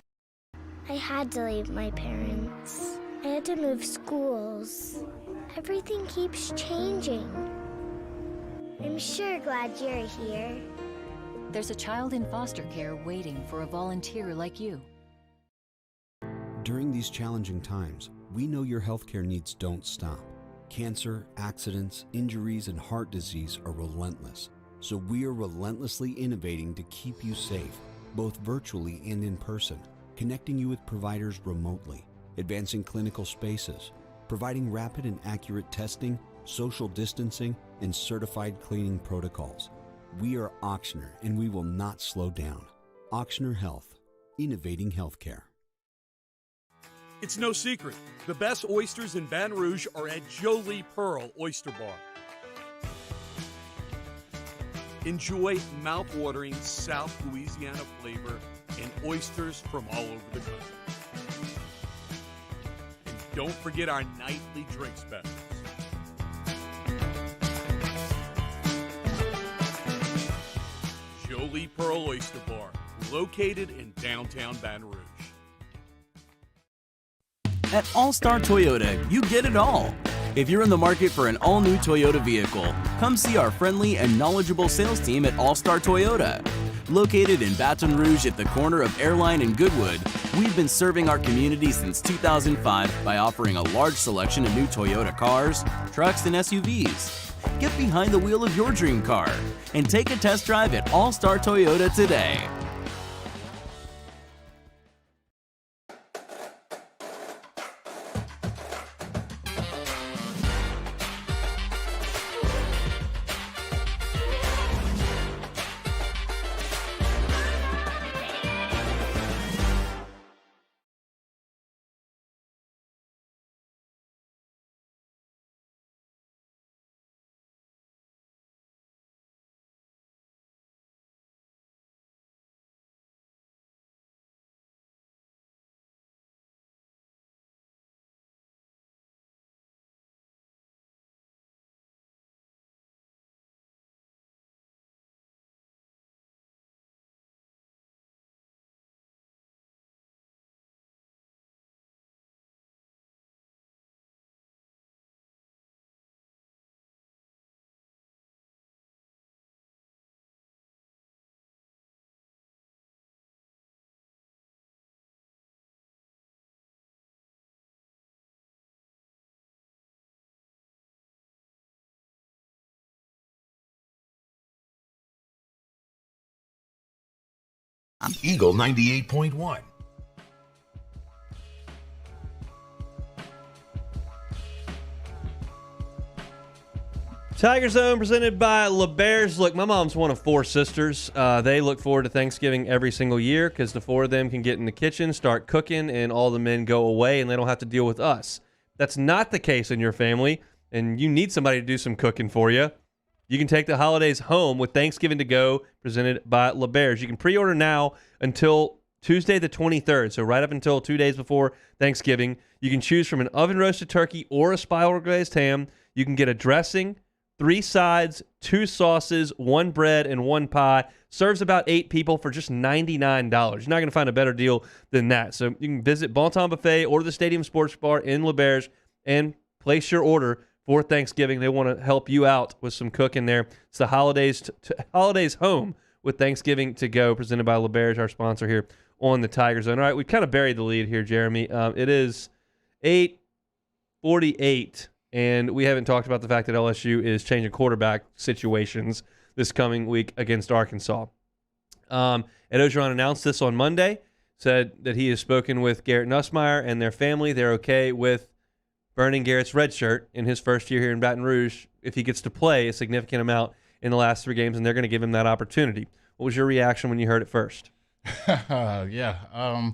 I had to leave my parents. I had to move schools. Everything keeps changing. I'm sure glad you're here. There's a child in foster care waiting for a volunteer like you. During these challenging times, We know your healthcare needs don't stop. Cancer, accidents, injuries, and heart disease are relentless. So we are relentlessly innovating to keep you safe, both virtually and in person, connecting you with providers remotely, advancing clinical spaces, providing rapid and accurate testing, social distancing, and certified cleaning protocols. We are Auctioner, and we will not slow down. Auctioner Health, innovating healthcare. It's no secret. The best oysters in Baton Rouge are at Jolie Pearl Oyster Bar. Enjoy mouth-watering South Louisiana flavor and oysters from all over the country. And don't forget our nightly drink specials. Jolie Pearl Oyster Bar, located in downtown Baton Rouge. At All-Star Toyota, you get it all. If you're in the market for an all-new Toyota vehicle, come see our friendly and knowledgeable sales team at All-Star Toyota. Located in Baton Rouge at the corner of Airline and Goodwood, we've been serving our community since 2005 by offering a large selection of new Toyota cars, trucks, and SUVs. Get behind the wheel of your dream car and take a test drive at All-Star Toyota today. Eagle 98.1. Tiger Zone presented by LeBears. Look, my mom's one of 4 sisters. They look forward to Thanksgiving every single year because the 4 of them can get in the kitchen, start cooking, and all the men go away and they don't have to deal with us. That's not the case in your family, and you need somebody to do some cooking for you. You can take the holidays home with Thanksgiving to Go presented by LeBears. You can pre-order now until Tuesday the 23rd, so right up until 2 days before Thanksgiving. You can choose from an oven-roasted turkey or a spiral-glazed ham. You can get a dressing, 3 sides, 2 sauces, 1 bread, and 1 pie. Serves about 8 people for just $99. You're not going to find a better deal than that. So you can visit Bon Temps Buffet or the Stadium Sports Bar in LeBears and place your order for Thanksgiving. They want to help you out with some cooking there. It's the holidays holidays home with Thanksgiving to Go, presented by LeBears, our sponsor here on the Tiger Zone. All right, we've kind of buried the lead here, Jeremy. It is 8:48, and we haven't talked about the fact that LSU is changing quarterback situations this coming week against Arkansas. Ed Orgeron announced this on Monday, said that he has spoken with Garrett Nussmeier and their family. They're okay with burning Garrett's red shirt in his first year here in Baton Rouge if he gets to play a significant amount in the last 3 games, and they're going to give him that opportunity. What was your reaction when you heard it first? I would have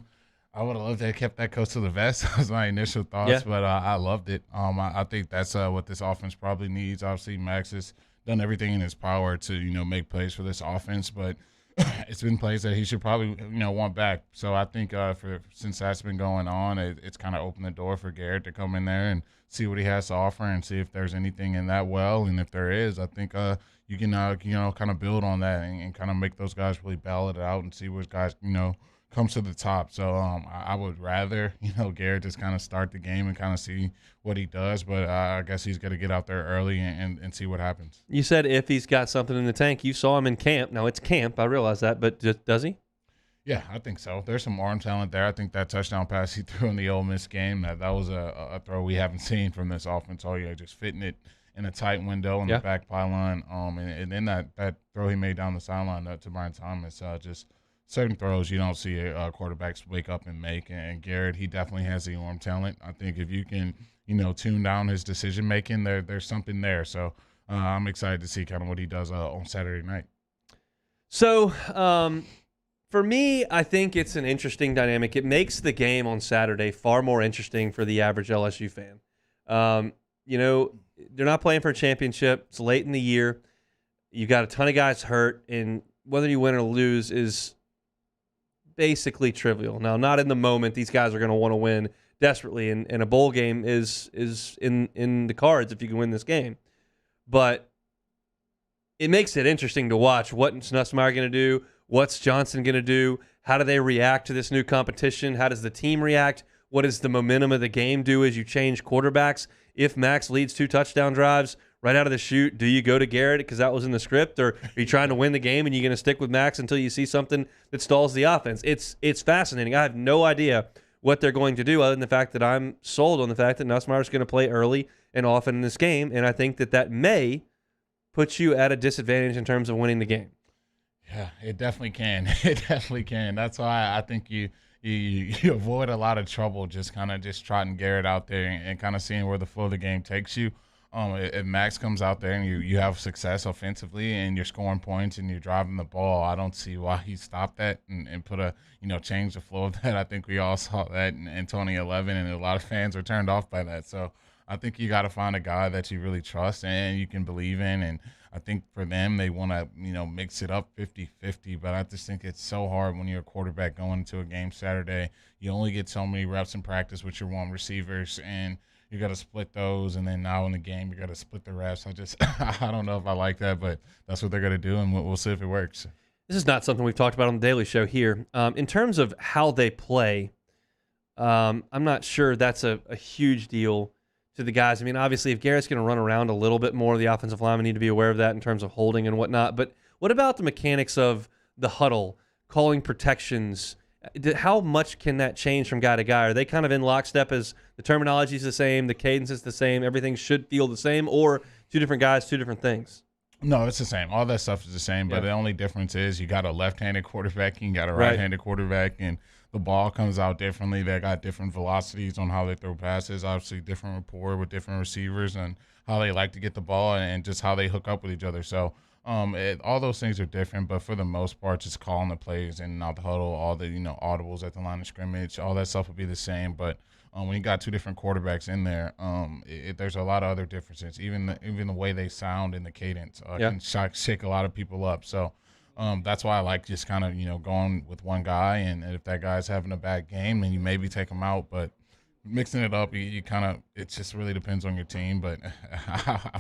loved to have kept that close to the vest. That was my initial thoughts, but I loved it. I think that's what this offense probably needs. Obviously, Max has done everything in his power to, make plays for this offense, but it's been plays that he should probably, want back. So I think since that's been going on, it's kind of opened the door for Garrett to come in there and see what he has to offer and see if there's anything in that well. And if there is, I think you can, kind of build on that and kind of make those guys really battle it out and see which guys, comes to the top. So I would rather, Garrett just kind of start the game and kind of see what he does. But I guess he's going to get out there early and see what happens. You said if he's got something in the tank. You saw him in camp. Now, it's camp. I realize that. But does he? Yeah, I think so. There's some arm talent there. I think that touchdown pass he threw in the Ole Miss game, that was a throw we haven't seen from this offense all year, just fitting it in a tight window in the back pylon. And then that throw he made down the sideline to Brian Thomas, just certain throws you don't see quarterbacks wake up and make. And Garrett, he definitely has the arm talent. I think if you can, tune down his decision making, there's something there. So I'm excited to see kind of what he does on Saturday night. So, for me, I think it's an interesting dynamic. It makes the game on Saturday far more interesting for the average LSU fan. They're not playing for a championship. It's late in the year. You got a ton of guys hurt, and whether you win or lose is basically trivial. Now, not in the moment. These guys are going to want to win desperately, and a bowl game is in the cards if you can win this game. But it makes it interesting to watch what's Nussmeier going to do. What's Johnson going to do? How do they react to this new competition? How does the team react? What does the momentum of the game do as you change quarterbacks? If Max leads 2 touchdown drives right out of the chute, do you go to Garrett because that was in the script? Or are you trying to win the game and you're going to stick with Max until you see something that stalls the offense? It's fascinating. I have no idea what they're going to do other than the fact that I'm sold on the fact that Nussmeier is going to play early and often in this game, and I think that may put you at a disadvantage in terms of winning the game. Yeah, it definitely can. It definitely can. That's why I think you avoid a lot of trouble just trotting Garrett out there and kind of seeing where the flow of the game takes you. If Max comes out there and you have success offensively and you're scoring points and you're driving the ball, I don't see why he stopped that and put change the flow of that. I think we all saw that in 2011, and a lot of fans were turned off by that. So I think you got to find a guy that you really trust and you can believe in. And I think for them, they want to, mix it up 50-50. But I just think it's so hard when you're a quarterback going into a game Saturday. You only get so many reps in practice with your one receivers, and you got to split those. And then now in the game, you got to split the reps. I don't know if I like that, but that's what they're going to do, and we'll see if it works. This is not something we've talked about on the Daily Show here. In terms of how they play, I'm not sure that's a huge deal to the guys. I mean, obviously, if Garrett's going to run around a little bit more, the offensive linemen need to be aware of that in terms of holding and whatnot. But what about the mechanics of the huddle, calling protections? How much can that change from guy to guy? Are they kind of in lockstep as the terminology is the same, the cadence is the same, everything should feel the same, or two different guys, two different things? No, it's the same. All that stuff is the same, but the only difference is you got a left-handed quarterback and you got a right-handed quarterback, and the ball comes out differently. They got different velocities on how they throw passes, obviously different rapport with different receivers and how they like to get the ball and just how they hook up with each other. So all those things are different, but for the most part, just calling the plays and not the huddle, all the audibles at the line of scrimmage, all that stuff will be the same. But when you got two different quarterbacks in there, there's a lot of other differences. Even the way they sound in the cadence can shake a lot of people up. So that's why I like just kind of going with one guy, and if that guy's having a bad game, then you maybe take him out. But mixing it up, you kind of it just really depends on your team. But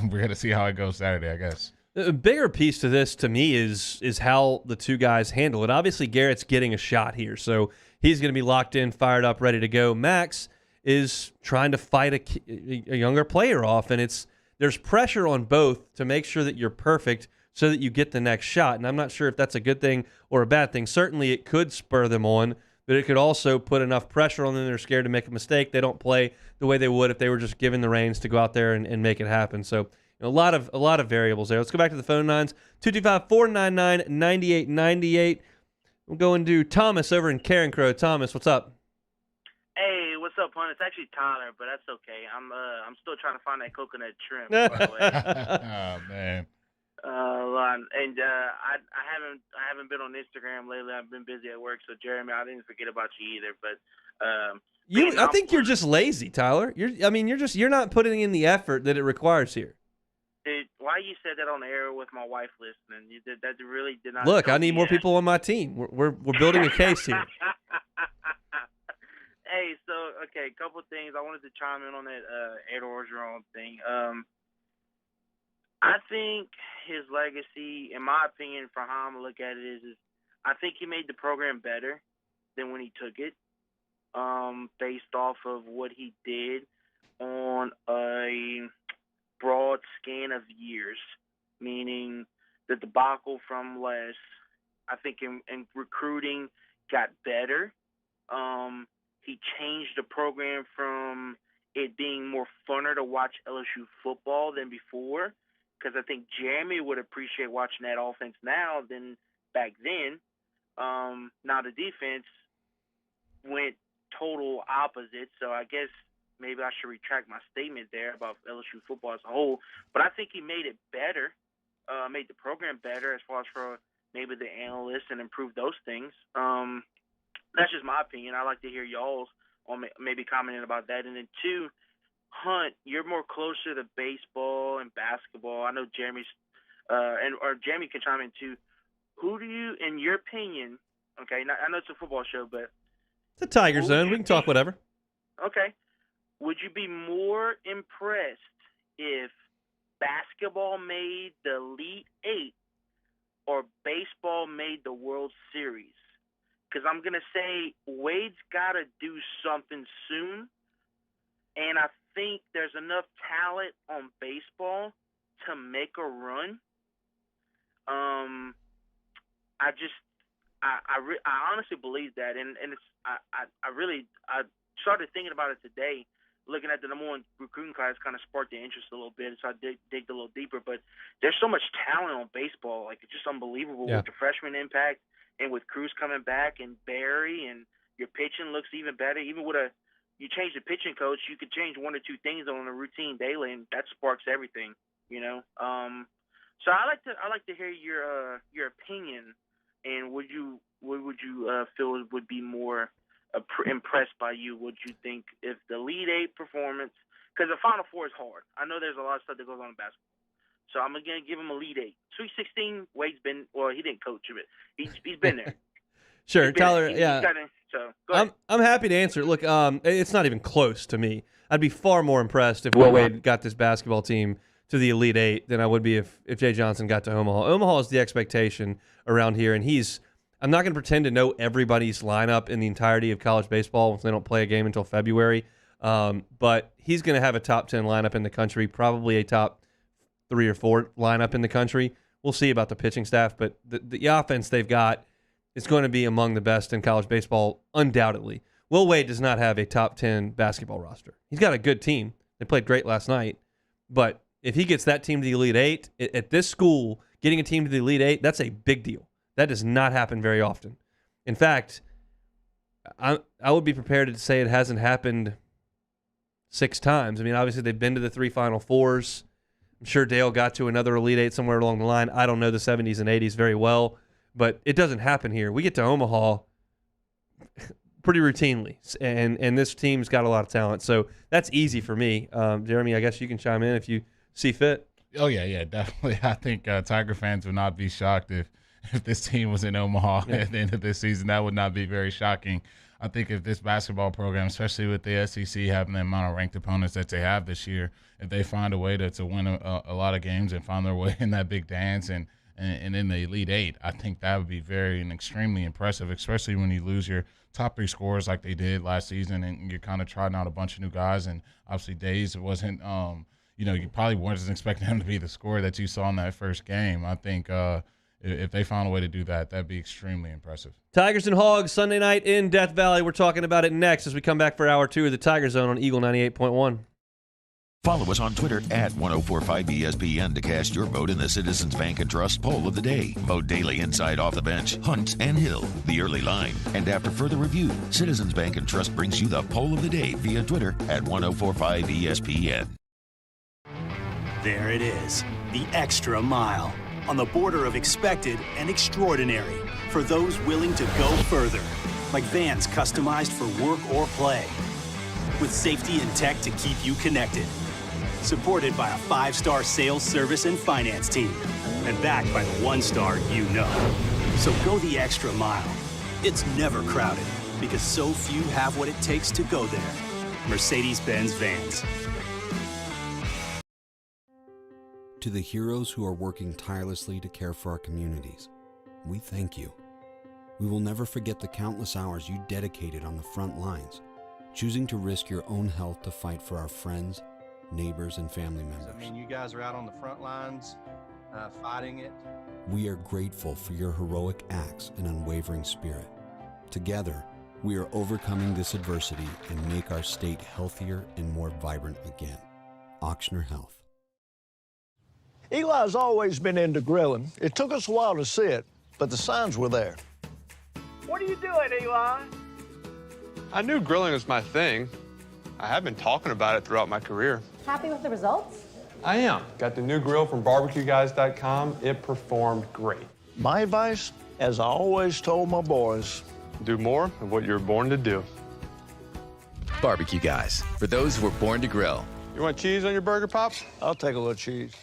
we're going to see how it goes Saturday, I guess. A bigger piece to this, to me, is how the two guys handle it. Obviously, Garrett's getting a shot here, so he's going to be locked in, fired up, ready to go. Max is trying to fight a younger player off, and there's pressure on both to make sure that you're perfect so that you get the next shot. And I'm not sure if that's a good thing or a bad thing. Certainly, it could spur them on, but it could also put enough pressure on them. They're scared to make a mistake. They don't play the way they would if they were just given the reins to go out there and make it happen. So a lot of variables there. Let's go back to the phone lines. 225-499-9898. We'll go and do Thomas over in Karen Crow. Thomas, what's up? Hey, what's up, hon? It's actually Tyler, but that's okay. I'm still trying to find that coconut shrimp, by the way. Oh man. I haven't been on Instagram lately. I've been busy at work, so Jeremy, I didn't forget about you either. But I think you're just lazy, Tyler. You're not putting in the effort that it requires here. Why you said that on the air with my wife listening? That really did not. Look, I need more people on my team. We're building a case here. Hey, so okay, a couple things. I wanted to chime in on that Ed Orgeron thing. I think his legacy, in my opinion, for how I'm gonna look at it, is I think he made the program better than when he took it, based off of what he did on a broad scan of years, meaning the debacle from I think in recruiting got better. He changed the program from it being more funner to watch LSU football than before, because I think Jeremy would appreciate watching that offense now than back then. Now the defense went total opposite, so I guess maybe I should retract my statement there about LSU football as a whole. But I think he made it better, made the program better as far as for maybe the analysts and improve those things. That's just my opinion. I like to hear y'all's on maybe commenting about that. And then two, Hunt, you're more closer to baseball and basketball. I know Jeremy's or Jeremy can chime in too. Who do you, in your opinion? Okay, I know it's a football show, but it's a Tiger Zone. We can talk whatever. Okay, would you be more impressed if basketball made the Elite Eight or baseball made the World Series? Because I'm going to say Wade's got to do something soon, and I think there's enough talent on baseball to make a run. I honestly believe that, and it's I started thinking about it today, looking at the number one recruiting class, kind of sparked the interest a little bit, so I digged a little deeper. But there's so much talent on baseball, like it's just unbelievable with the freshman impact. And with Cruz coming back and Barry, and your pitching looks even better. Even with you change the pitching coach, you could change one or two things on a routine daily, and that sparks everything, you know. So I like to hear your opinion, and what would you feel would be more impressed by you? Would you think if the Elite Eight performance, because the Final Four is hard. I know there's a lot of stuff that goes on in basketball. So I'm going to give him a Elite Eight. Sweet 16, Wade's been – well, he didn't coach it. He's been there. Sure, Tyler, yeah. So go ahead. I'm happy to answer. Look, it's not even close to me. I'd be far more impressed if Will Wade got this basketball team to the Elite Eight than I would be if Jay Johnson got to Omaha. Omaha is the expectation around here, and I'm not going to pretend to know everybody's lineup in the entirety of college baseball if they don't play a game until February. But he's going to have a top 10 lineup in the country, probably a top 3 or 4 lineup in the country. We'll see about the pitching staff, but the offense they've got is going to be among the best in college baseball, undoubtedly. Will Wade does not have a top 10 basketball roster. He's got a good team. They played great last night, but if he gets that team to the Elite Eight, at this school, getting a team to the Elite Eight, that's a big deal. That does not happen very often. In fact, I would be prepared to say it hasn't happened 6 times. I mean, obviously they've been to the 3 Final Fours. I'm sure Dale got to another Elite Eight somewhere along the line. I don't know the 70s and 80s very well, but it doesn't happen here. We get to Omaha pretty routinely, and this team's got a lot of talent. So that's easy for me. Jeremy, I guess you can chime in if you see fit. Oh, yeah, definitely. I think Tiger fans would not be shocked if this team was in Omaha at the end of this season. That would not be very shocking. I think if this basketball program, especially with the SEC having the amount of ranked opponents that they have this year, if they find a way to win a lot of games and find their way in that big dance and in the Elite Eight, I think that would be very and extremely impressive, especially when you lose your top 3 scorers like they did last season and you're kind of trying out a bunch of new guys. And obviously Days wasn't, you probably weren't expecting him to be the scorer that you saw in that first game. I think if they found a way to do that, that'd be extremely impressive. Tigers and Hogs, Sunday night in Death Valley. We're talking about it next as we come back for Hour 2 of the Tiger Zone on Eagle 98.1. Follow us on Twitter at 1045ESPN to cast your vote in the Citizens Bank and Trust poll of the day. Vote daily inside Off the Bench, Hunt and Hill, the early line. And after further review, Citizens Bank and Trust brings you the poll of the day via Twitter at 1045ESPN. There it is, the extra mile. On the border of expected and extraordinary for those willing to go further. Like vans customized for work or play. With safety and tech to keep you connected. Supported by a 5-star sales, service, and finance team. And backed by the 1-star you know. So go the extra mile. It's never crowded because so few have what it takes to go there. Mercedes-Benz Vans. To the heroes who are working tirelessly to care for our communities, we thank you. We will never forget the countless hours you dedicated on the front lines, choosing to risk your own health to fight for our friends, neighbors, and family members. I mean, you guys are out on the front lines, fighting it. We are grateful for your heroic acts and unwavering spirit. Together, we are overcoming this adversity and make our state healthier and more vibrant again. Ochsner Health. Eli's always been into grilling. It took us a while to see it, but the signs were there. What are you doing, Eli? I knew grilling was my thing. I have been talking about it throughout my career. Happy with the results? I am. Got the new grill from barbecueguys.com. It performed great. My advice, as I always told my boys, do more of what you were born to do. Barbecue Guys, for those who were born to grill. You want cheese on your burger, Pops? I'll take a little cheese.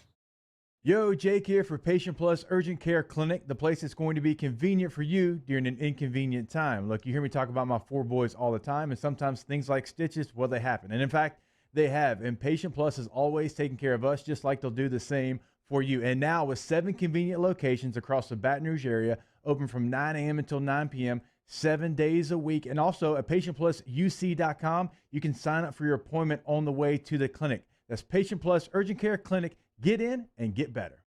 Yo, Jake here for Patient Plus Urgent Care Clinic, the place that's going to be convenient for you during an inconvenient time. Look, you hear me talk about my 4 boys all the time, and sometimes things like stitches, well, they happen. And in fact, they have. And Patient Plus is always taking care of us, just like they'll do the same for you. And now with 7 convenient locations across the Baton Rouge area, open from 9 a.m. until 9 p.m., 7 days a week. And also at patientplusuc.com, you can sign up for your appointment on the way to the clinic. That's Patient Plus Urgent Care Clinic. Get in and get better.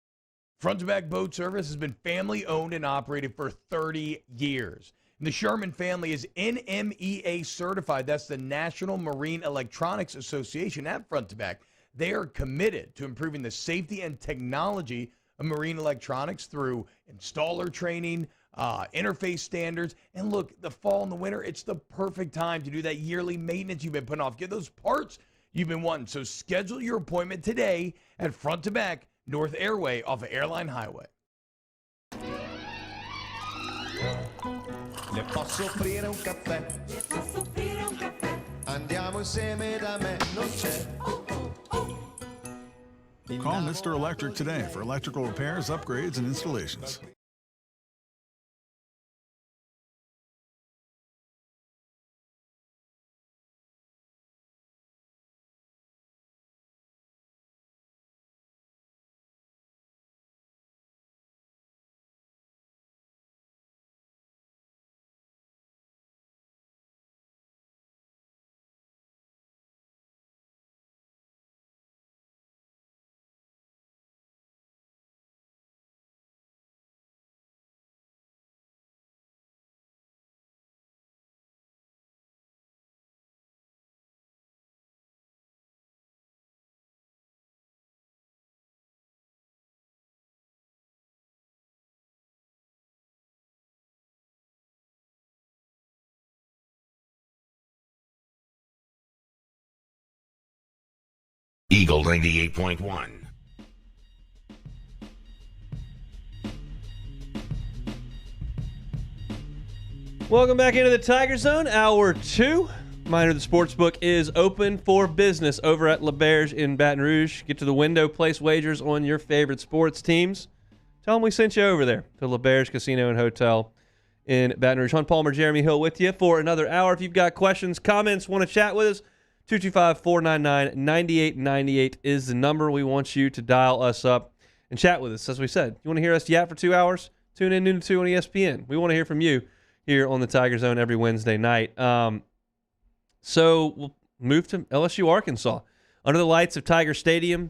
Front to Back Boat Service has been family owned and operated for 30 years. And the Sherman family is NMEA certified. That's the National Marine Electronics Association at Front to Back. They are committed to improving the safety and technology of marine electronics through installer training, interface standards. And look, the fall and the winter, it's the perfect time to do that yearly maintenance you've been putting off. Get those parts you've been wanting. So schedule your appointment today at Front to Back North Airway off of Airline Highway. Le posso offrire un caffè? Le posso offrire un caffè? Andiamo insieme da me, non c'è. Call Mr. Electric today for electrical repairs, upgrades, and installations. Eagle 98.1. Welcome back into the Tiger Zone, Hour 2. Reminder, the Sportsbook is open for business over at LeBerge in Baton Rouge. Get to the window, place wagers on your favorite sports teams. Tell them we sent you over there to LeBerge Casino and Hotel in Baton Rouge. Hunt Palmer, Jeremy Hill with you for another hour. If you've got questions, comments, want to chat with us, 225-499-9898 is the number. We want you to dial us up and chat with us. As we said, you want to hear us yap for 2 hours? Tune in noon to 2 on ESPN. We want to hear from you here on the Tiger Zone every Wednesday night. So we'll move to LSU Arkansas. Under the lights of Tiger Stadium,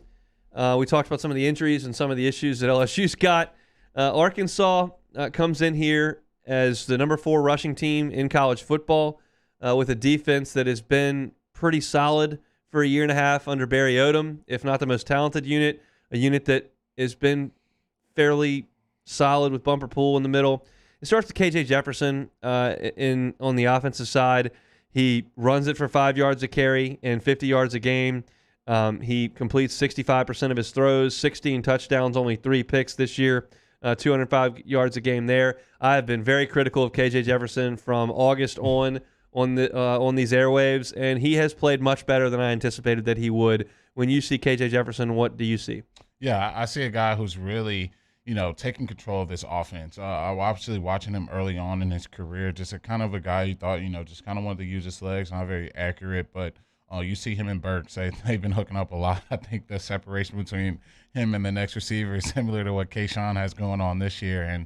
we talked about some of the injuries and some of the issues that LSU's got. Arkansas comes in here as the number 4 rushing team in college football with a defense that has been pretty solid for a year and a half under Barry Odom, if not the most talented unit, a unit that has been fairly solid with Bumper Pool in the middle. It starts with KJ Jefferson on the offensive side. He runs it for 5 yards a carry and 50 yards a game. He completes 65% of his throws, 16 touchdowns, only 3 picks this year, 205 yards a game there. I have been very critical of KJ Jefferson from August on these airwaves, and he has played much better than I anticipated that he would. When you see KJ Jefferson, what do you see? Yeah, I see a guy who's really, taking control of this offense. I was obviously watching him early on in his career, just a kind of a guy you thought, just kind of wanted to use his legs, not very accurate, but you see him and Burke say they've been hooking up a lot. I think the separation between him and the next receiver is similar to what Kayshawn has going on this year. And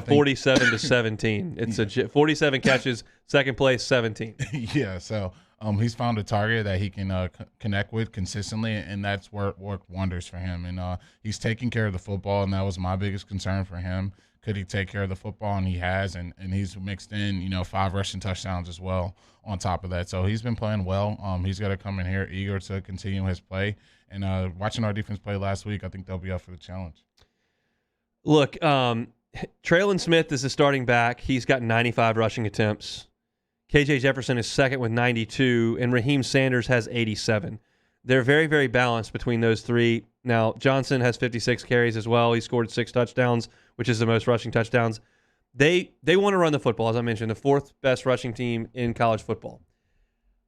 47 to 17. It's 47 catches, second place, 17. Yeah, so He's found a target that he can connect with consistently, and that's worked wonders for him. And he's taking care of the football, and that was my biggest concern for him. Could he take care of the football? And he has, and he's mixed in, 5 rushing touchdowns as well on top of that. So he's been playing well. He's got to come in here eager to continue his play. And watching our defense play last week, I think they'll be up for the challenge. Look, Traylon Smith is the starting back. He's got 95 rushing attempts. KJ Jefferson is second with 92, and Raheem Sanders has 87. They're very, very balanced between those three. Now, Johnson has 56 carries as well. He scored 6 touchdowns, which is the most rushing touchdowns. They want to run the football, as I mentioned, the 4th best rushing team in college football.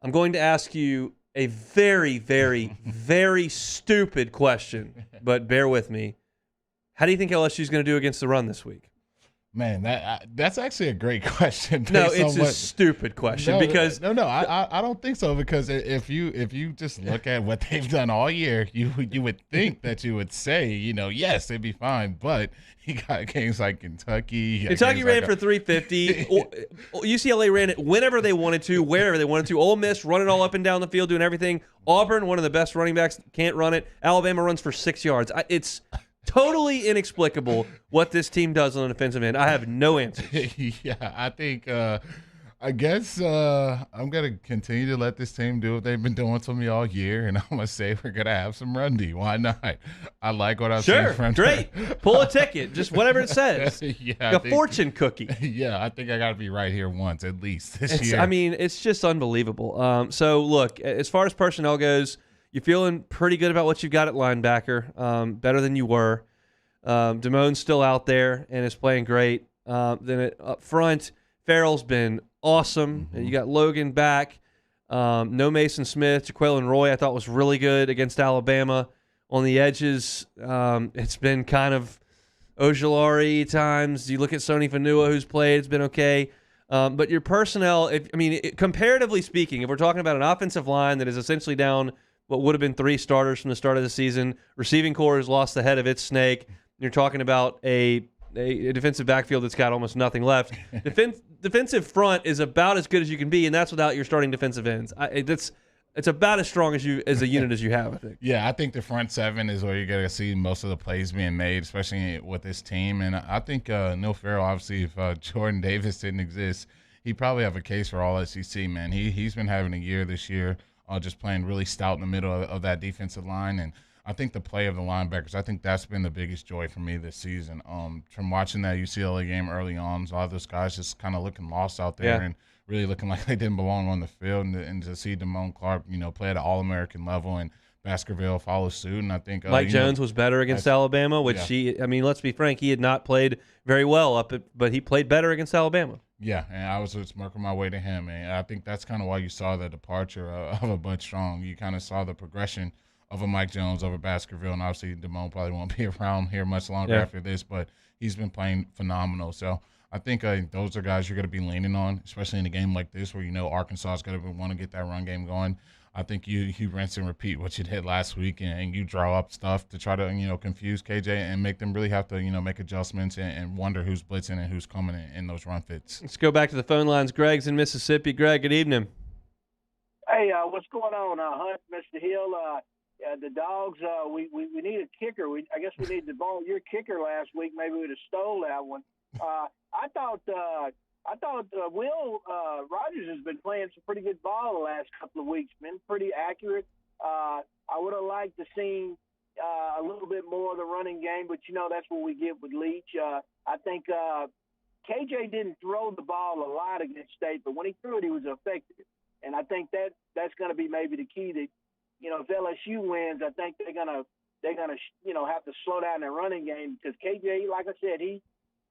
I'm going to ask you a very, very, very stupid question, but bear with me. How do you think LSU is going to do against the run this week? Man, that's actually a great question. No, it's a stupid question because I don't think so, because if you just look at what they've done all year, you would think that you would say, yes, they'd be fine, but you got games like Kentucky. Kentucky ran for 350. UCLA ran it whenever they wanted to, wherever they wanted to. Ole Miss running all up and down the field, doing everything. Auburn, one of the best running backs, can't run it. Alabama runs for 6 yards. It's totally inexplicable what this team does on the defensive end. I have no answers. Yeah, I think I guess I'm going to continue to let this team do what they've been doing to me all year, and I'm going to say we're going to have some run D. Why not? I like what I've seen from great. Pull a ticket, just whatever it says. A fortune cookie. Yeah, I think I got to be right here once at least this year. I mean, it's just unbelievable. So, look, as far as personnel goes, you're feeling pretty good about what you've got at linebacker, better than you were. Damone's still out there and is playing great. Then up front, Farrell's been awesome. Mm-hmm. You got Logan back. No Mason Smith. Jaquelin Roy I thought was really good against Alabama. On the edges, it's been kind of Ojulari times. You look at Sony Fanua, who's played. It's been okay. But your personnel, comparatively speaking, if we're talking about an offensive line that is essentially down what would have been 3 starters from the start of the season, receiving corps has lost the head of its snake. You're talking about a defensive backfield that's got almost nothing left. Defensive front is about as good as you can be, and that's without your starting defensive ends. It's about as strong as a unit as you have, I think. Yeah, I think the front 7 is where you're going to see most of the plays being made, especially with this team. And I think Neil Farrell, obviously, if Jordan Davis didn't exist, he'd probably have a case for all SEC, man. He's been having a year this year. Just playing really stout in the middle of that defensive line. And I think the play of the linebackers, I think that's been the biggest joy for me this season. From watching that UCLA game early on, a lot of those guys just kind of looking lost out there and really looking like they didn't belong on the field. And to see Damone Clark, play at an All-American level, and Baskerville follow suit. And I think Mike Jones was better against Alabama, which let's be frank, he had not played very well but he played better against Alabama. Yeah, and I was just working my way to him, and I think that's kind of why you saw the departure of a Bud Strong. You kind of saw the progression of a Mike Jones over Baskerville, and obviously Damone probably won't be around here much longer after this, but he's been playing phenomenal. So I think those are guys you're going to be leaning on, especially in a game like this where Arkansas is going to want to get that run game going. I think you rinse and repeat what you did last week, and you draw up stuff to try to confuse KJ and make them really have to make adjustments and wonder who's blitzing and who's coming in those run fits. Let's go back to the phone lines. Greg's in Mississippi. Greg, good evening. Hey, what's going on, Hunt, Mr. Hill? The Dogs, we need a kicker. I guess we needed to borrow your kicker last week. Maybe we'd have stole that one. I thought Will Rogers has been playing some pretty good ball the last couple of weeks. Been pretty accurate. I would have liked to see a little bit more of the running game, but that's what we get with Leach. I think KJ didn't throw the ball a lot against State, but when he threw it, he was effective. And I think that's going to be maybe the key. That if LSU wins, I think they're gonna have to slow down their running game, because KJ, like I said, he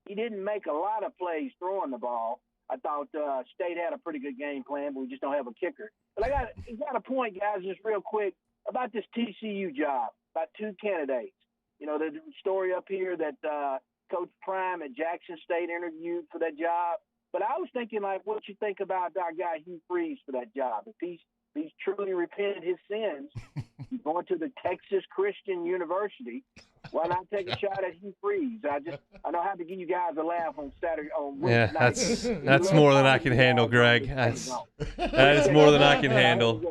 didn't make a lot of plays throwing the ball. I thought State had a pretty good game plan, but we just don't have a kicker. But I got a point, guys, just real quick, about this TCU job, about 2 candidates. The story up here that Coach Prime at Jackson State interviewed for that job. But I was thinking, what you think about our guy Hugh Freeze for that job? If he's truly repented his sins, he's going to the Texas Christian University. Why not take a shot at Hugh Freeze? I don't have to give you guys a laugh on Saturday on Wednesday Yeah, night. that's more than I can handle, Greg. That is more than I can handle.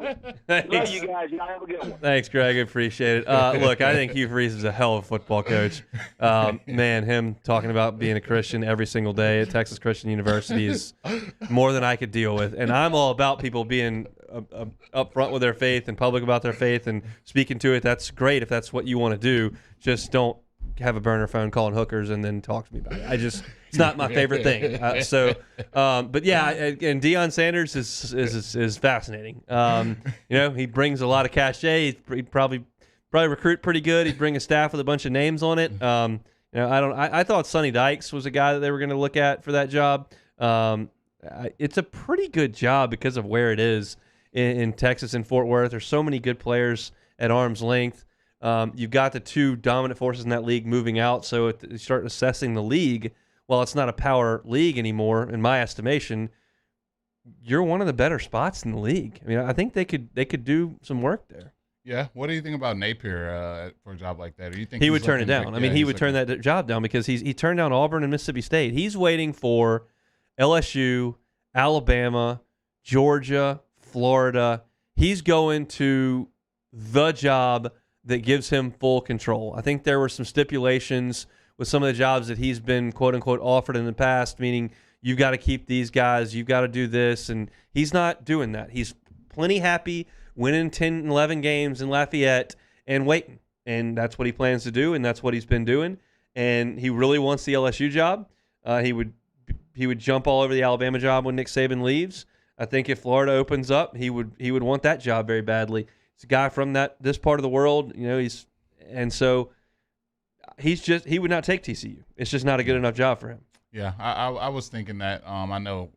Love you guys. Y'all have a good one. Thanks, Greg. I appreciate it. Look, I think Hugh Freeze is a hell of a football coach. Man, him talking about being a Christian every single day at Texas Christian University is more than I could deal with. And I'm all about people being upfront with their faith and public about their faith and speaking to it. That's great if that's what you want to do. Just don't have a burner phone calling hookers and then talk to me about it. It's not my favorite thing. But yeah, and Deion Sanders is fascinating. He brings a lot of cachet. He'd probably recruit pretty good. He'd bring a staff with a bunch of names on it. I thought Sonny Dykes was a guy that they were going to look at for that job. It's a pretty good job because of where it is in Texas and Fort Worth. There's so many good players at arm's length. You've got the two dominant forces in that league moving out, so you start assessing the league. While it's not a power league anymore, in my estimation, you're one of the better spots in the league. I mean, I think they could do some work there. Yeah. What do you think about Napier for a job like that? Do you think he would turn it down? He would turn that job down because he turned down Auburn and Mississippi State. He's waiting for LSU, Alabama, Georgia, Florida. He's going to the job that gives him full control. I think there were some stipulations with some of the jobs that he's been, quote unquote, offered in the past, meaning you've got to keep these guys, you've got to do this, and he's not doing that. He's plenty happy winning 10, 11 games in Lafayette and waiting, and that's what he plans to do, and that's what he's been doing, and he really wants the LSU job. He would jump all over the Alabama job when Nick Saban leaves. I think if Florida opens up, he would want that job very badly. He's a guy from this part of the world, he would not take TCU. It's just not a good enough job for him. Yeah, I was thinking that. I know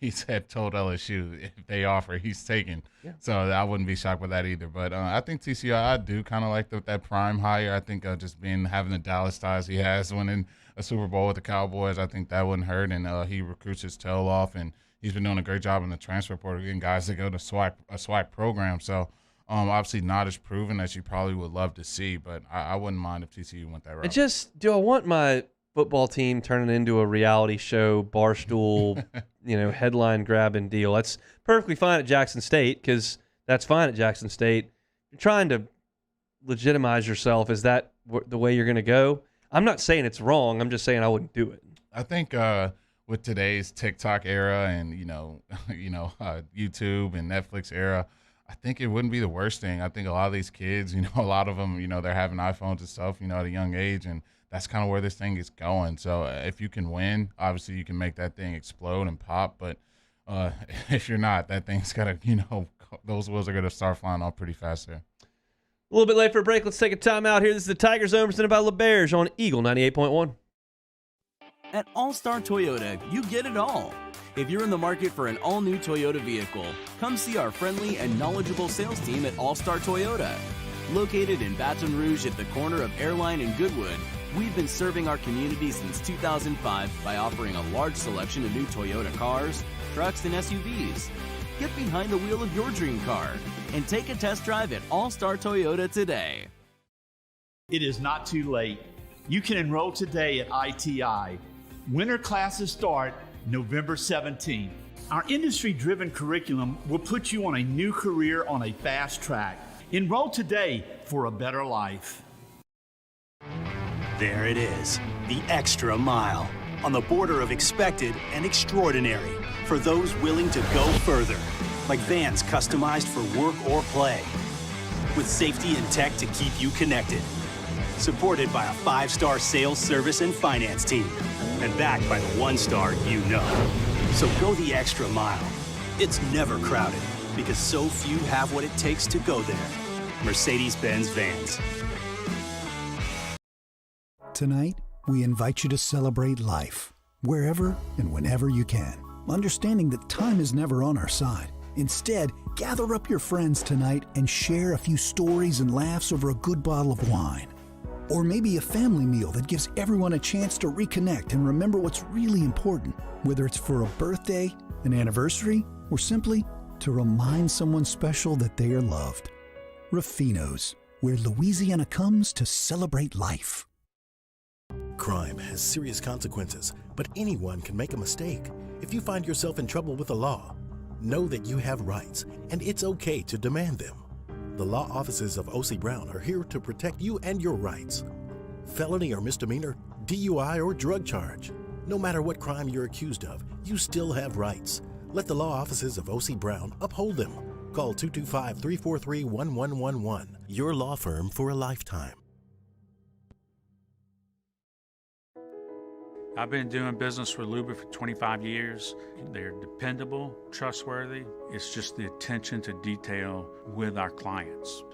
he told LSU if they offer, he's taking. Yeah. So I wouldn't be shocked with that either. But I think TCU, I do kind of like that prime hire. I think just having the Dallas ties he has, winning a Super Bowl with the Cowboys, I think that wouldn't hurt. And he recruits his tail off, and he's been doing a great job in the transfer portal, getting guys to go to a SWAC program. So obviously not as proven as you probably would love to see, but I wouldn't mind if TCU went that route. Do I want my football team turning into a reality show, barstool, headline grabbing deal? That's perfectly fine at Jackson State because that's fine at Jackson State. You're trying to legitimize yourself. Is that the way you're going to go? I'm not saying it's wrong. I'm just saying I wouldn't do it. I think with today's TikTok era and YouTube and Netflix era, I think it wouldn't be the worst thing. I think a lot of these kids, a lot of them, they're having iPhones and stuff, at a young age, and that's kind of where this thing is going. So if you can win, obviously you can make that thing explode and pop. But if you're not, that thing's got to, those wheels are going to start flying off pretty fast there. A little bit late for a break. Let's take a time out here. This is the Tiger Zone presented by LeBears on Eagle 98.1. At All-Star Toyota, you get it all. If you're in the market for an all-new Toyota vehicle, come see our friendly and knowledgeable sales team at All-Star Toyota. Located in Baton Rouge at the corner of Airline and Goodwood, we've been serving our community since 2005 by offering a large selection of new Toyota cars, trucks, and SUVs. Get behind the wheel of your dream car and take a test drive at All-Star Toyota today. It is not too late. You can enroll today at ITI. Winter classes start November 17th. Our industry-driven curriculum will put you on a new career on a fast track. Enroll today for a better life. There it is, the extra mile, on the border of expected and extraordinary for those willing to go further, like vans customized for work or play, with safety and tech to keep you connected. Supported by a 5-star sales, service, and finance team, and backed by the 1-star you know. So go the extra mile. It's never crowded, because so few have what it takes to go there. Mercedes-Benz Vans. Tonight, we invite you to celebrate life, wherever and whenever you can, understanding that time is never on our side. Instead, gather up your friends tonight and share a few stories and laughs over a good bottle of wine. Or maybe a family meal that gives everyone a chance to reconnect and remember what's really important, whether it's for a birthday, an anniversary, or simply to remind someone special that they are loved. Ruffino's, where Louisiana comes to celebrate life. Crime has serious consequences, but anyone can make a mistake. If you find yourself in trouble with the law, know that you have rights, and it's okay to demand them. The law offices of O.C. Brown are here to protect you and your rights. Felony or misdemeanor, DUI or drug charge. No matter what crime you're accused of, you still have rights. Let the law offices of O.C. Brown uphold them. Call 225-343-1111. Your law firm for a lifetime. I've been doing business with Luba for 25 years. They're dependable, trustworthy. It's just the attention to detail with our clients.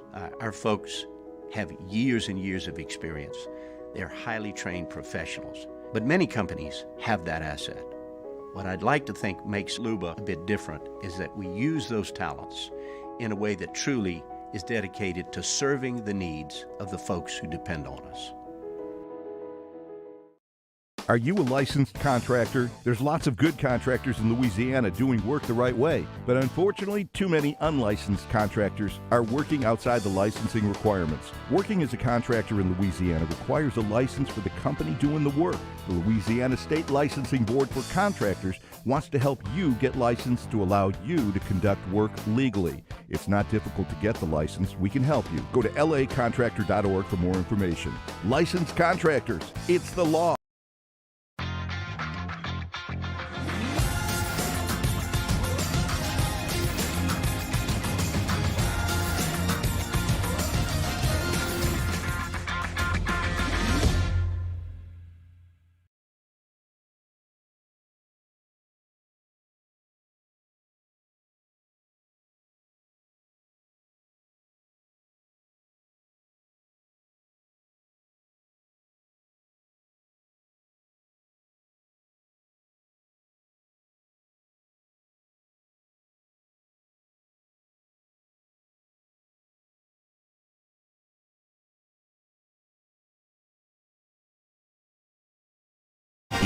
Our folks have years and years of experience. They're highly trained professionals, but many companies have that asset. What I'd like to think makes Luba a bit different is that we use those talents in a way that truly is dedicated to serving the needs of the folks who depend on us. Are you a licensed contractor? There's lots of good contractors in Louisiana doing work the right way, but unfortunately, too many unlicensed contractors are working outside the licensing requirements. Working as a contractor in Louisiana requires a license for the company doing the work. The Louisiana State Licensing Board for Contractors wants to help you get licensed to allow you to conduct work legally. It's not difficult to get the license. We can help you. Go to lacontractor.org for more information. Licensed contractors, it's the law.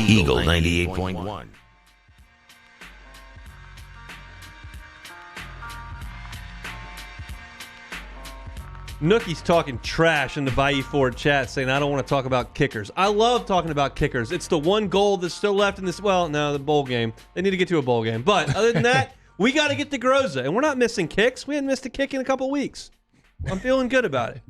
Eagle 98.1. Nookie's talking trash in the Bayou Ford chat, saying, I don't want to talk about kickers. I love talking about kickers. It's the one goal that's still left in this. Well, no, the bowl game. They need to get to a bowl game. But other than that, we got to get to Groza. And we're not missing kicks. We hadn't missed a kick in a couple weeks. I'm feeling good about it.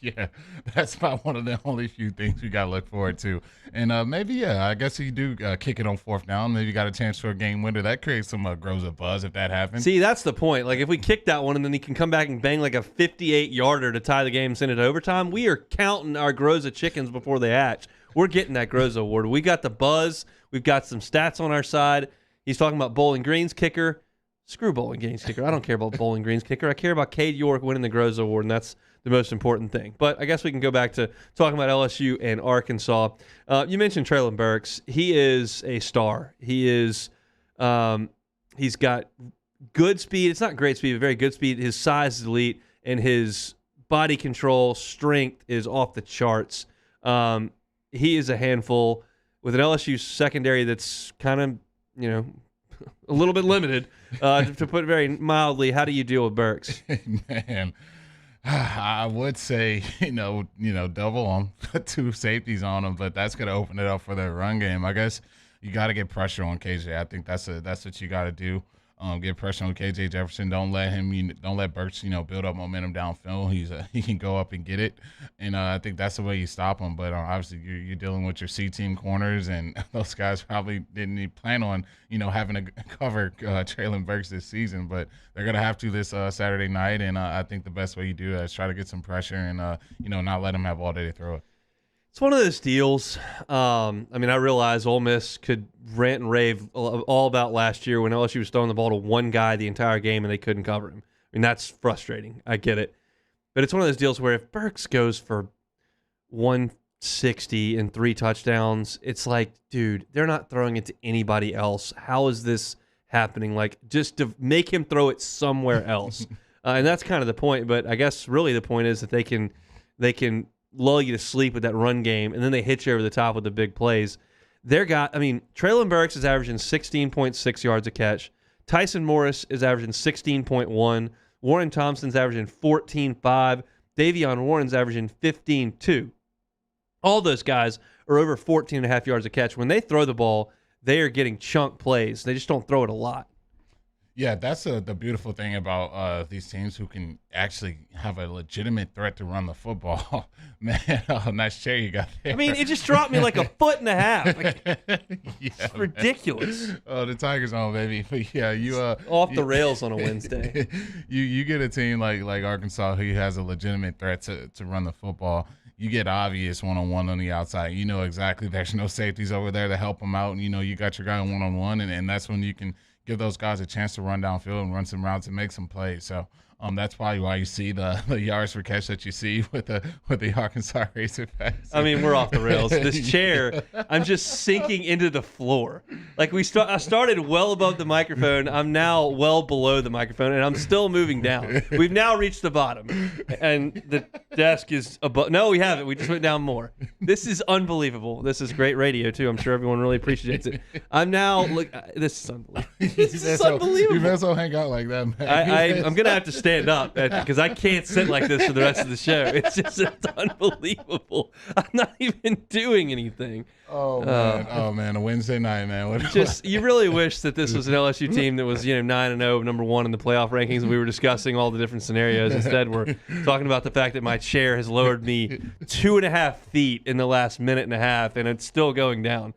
Yeah, that's about one of the only few things we got to look forward to. And maybe, I guess you do kick it on fourth down. Maybe you got a chance for a game winner. That creates some Groza buzz if that happens. See, that's the point. Like, if we kick that one and then he can come back and bang like a 58-yarder to tie the game and send it to overtime, we are counting our Groza chickens before they hatch. We're getting that Groza award. We got the buzz. We've got some stats on our side. He's talking about Bowling Green's kicker. Screw Bowling Green's kicker. I don't care about Bowling Green's kicker. I care about Cade York winning the Groza Award, and that's the most important thing. But I guess we can go back to talking about LSU and Arkansas. You mentioned Traylon Burks. He is a star. He is. He's got good speed. It's not great speed, but very good speed. His size is elite, and his body control, strength is off the charts. He is a handful with an LSU secondary that's kind of, a little bit limited, to put it very mildly. How do you deal with Burks? Man, I would say, double on, put two safeties on him, but that's going to open it up for their run game. I guess you got to get pressure on KJ. I think that's what you got to do. Get pressure on KJ Jefferson. Don't let Burks, build up momentum downfield. He can go up and get it, and I think that's the way you stop him. But obviously, you're dealing with your C-team corners, and those guys probably didn't even plan on, having to cover Traylon Burks this season. But they're gonna have to this Saturday night, and I think the best way you do that is try to get some pressure and not let them have all day to throw it. It's one of those deals. I realize Ole Miss could rant and rave all about last year when LSU was throwing the ball to one guy the entire game and they couldn't cover him. That's frustrating. I get it. But it's one of those deals where if Burks goes for 160 and 3 touchdowns, it's like, dude, they're not throwing it to anybody else. How is this happening? Like, just to make him throw it somewhere else. And that's kind of the point. But I guess really the point is that they can lull you to sleep with that run game, and then they hit you over the top with the big plays. Traylon Burks is averaging 16.6 yards a catch. Tyson Morris is averaging 16.1. Warren Thompson's averaging 14.5. Davion Warren's averaging 15.2. All those guys are over 14.5 yards a catch. When they throw the ball, they are getting chunk plays. They just don't throw it a lot. Yeah, that's the beautiful thing about these teams who can actually have a legitimate threat to run the football. Man, nice chair you got there. I mean, it just dropped me like a foot and a half. Like, it's ridiculous. Oh, the Tigers on, baby. But yeah, you off the rails on a Wednesday. You get a team like Arkansas who has a legitimate threat to run the football. You get obvious one-on-one on the outside. You know exactly there's no safeties over there to help them out. And, you got your guy one-on-one, and that's when you can give those guys a chance to run downfield and run some routes and make some plays. So that's probably why you see the yards per catch that you see with the Arkansas Razorbacks. I mean, we're off the rails. This chair, I'm just sinking into the floor. Like I started well above the microphone. I'm now well below the microphone, and I'm still moving down. We've now reached the bottom, and the desk is above. No, we haven't. We just went down more. This is unbelievable. This is great radio too. I'm sure everyone really appreciates it. I'm now this is unbelievable. This is unbelievable. You better so hang out like that, man. I'm gonna have to stand up because I can't sit like this for the rest of the show. It's unbelievable. I'm not even doing anything. Oh man, a Wednesday night, man. You really wish that this was an LSU team that was 9-0, number one in the playoff rankings, and we were discussing all the different scenarios. Instead, we're talking about the fact that my chair has lowered me 2.5 feet in the last minute and a half, and it's still going down.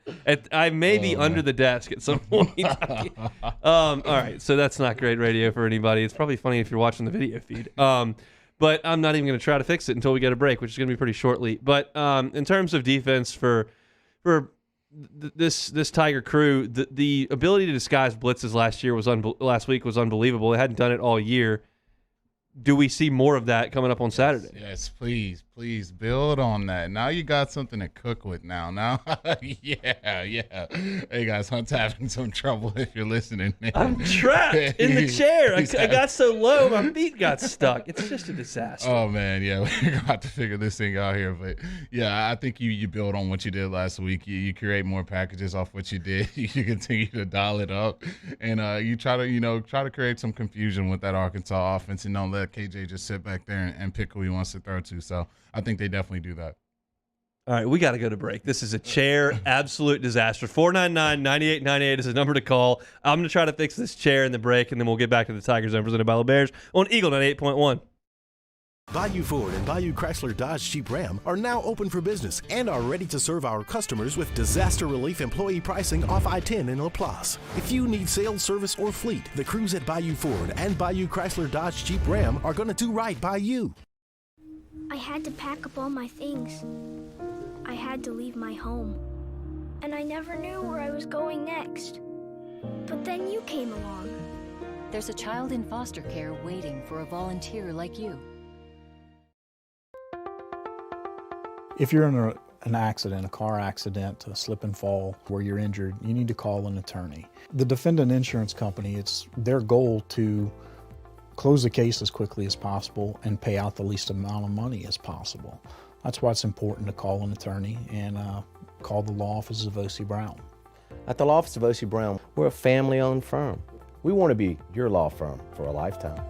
I may be under the desk at some point. All right, so that's not great radio for anybody. It's probably funny if you're watching the video feed. But I'm not even going to try to fix it until we get a break, which is going to be pretty shortly. But in terms of defense for this Tiger crew, the ability to disguise blitzes last week was unbelievable. They hadn't done it all year. Do we see more of that coming up on Saturday? Yes, please build on that. Now you got something to cook with now. Yeah. Hey guys, Hunt's having some trouble if you're listening. I'm trapped in the chair. I got so low, my feet got stuck. It's just a disaster. Oh man, yeah, we're gonna have to figure this thing out here. But yeah, I think you build on what you did last week. You create more packages off what you did. You continue to dial it up, and you try to create some confusion with that Arkansas offense, and don't let KJ just sit back there and pick who he wants to throw to. So I think they definitely do that. All right, we got to go to break. This is a chair absolute disaster. 499-9898 is the number to call. I'm going to try to fix this chair in the break, and then we'll get back to the Tigers and presented by the Bears on Eagle 98.1. Bayou Ford and Bayou Chrysler Dodge Jeep Ram are now open for business and are ready to serve our customers with disaster relief employee pricing off I-10 in LaPlace. If you need sales, service, or fleet, the crews at Bayou Ford and Bayou Chrysler Dodge Jeep Ram are going to do right by you. I had to pack up all my things. I had to leave my home. And I never knew where I was going next. But then you came along. There's a child in foster care waiting for a volunteer like you. If you're in an accident, a car accident, a slip and fall where you're injured, you need to call an attorney. The defendant insurance company, it's their goal to close the case as quickly as possible and pay out the least amount of money as possible. That's why it's important to call an attorney and call the law office of O.C. Brown. At the law office of O.C. Brown, we're a family-owned firm. We want to be your law firm for a lifetime.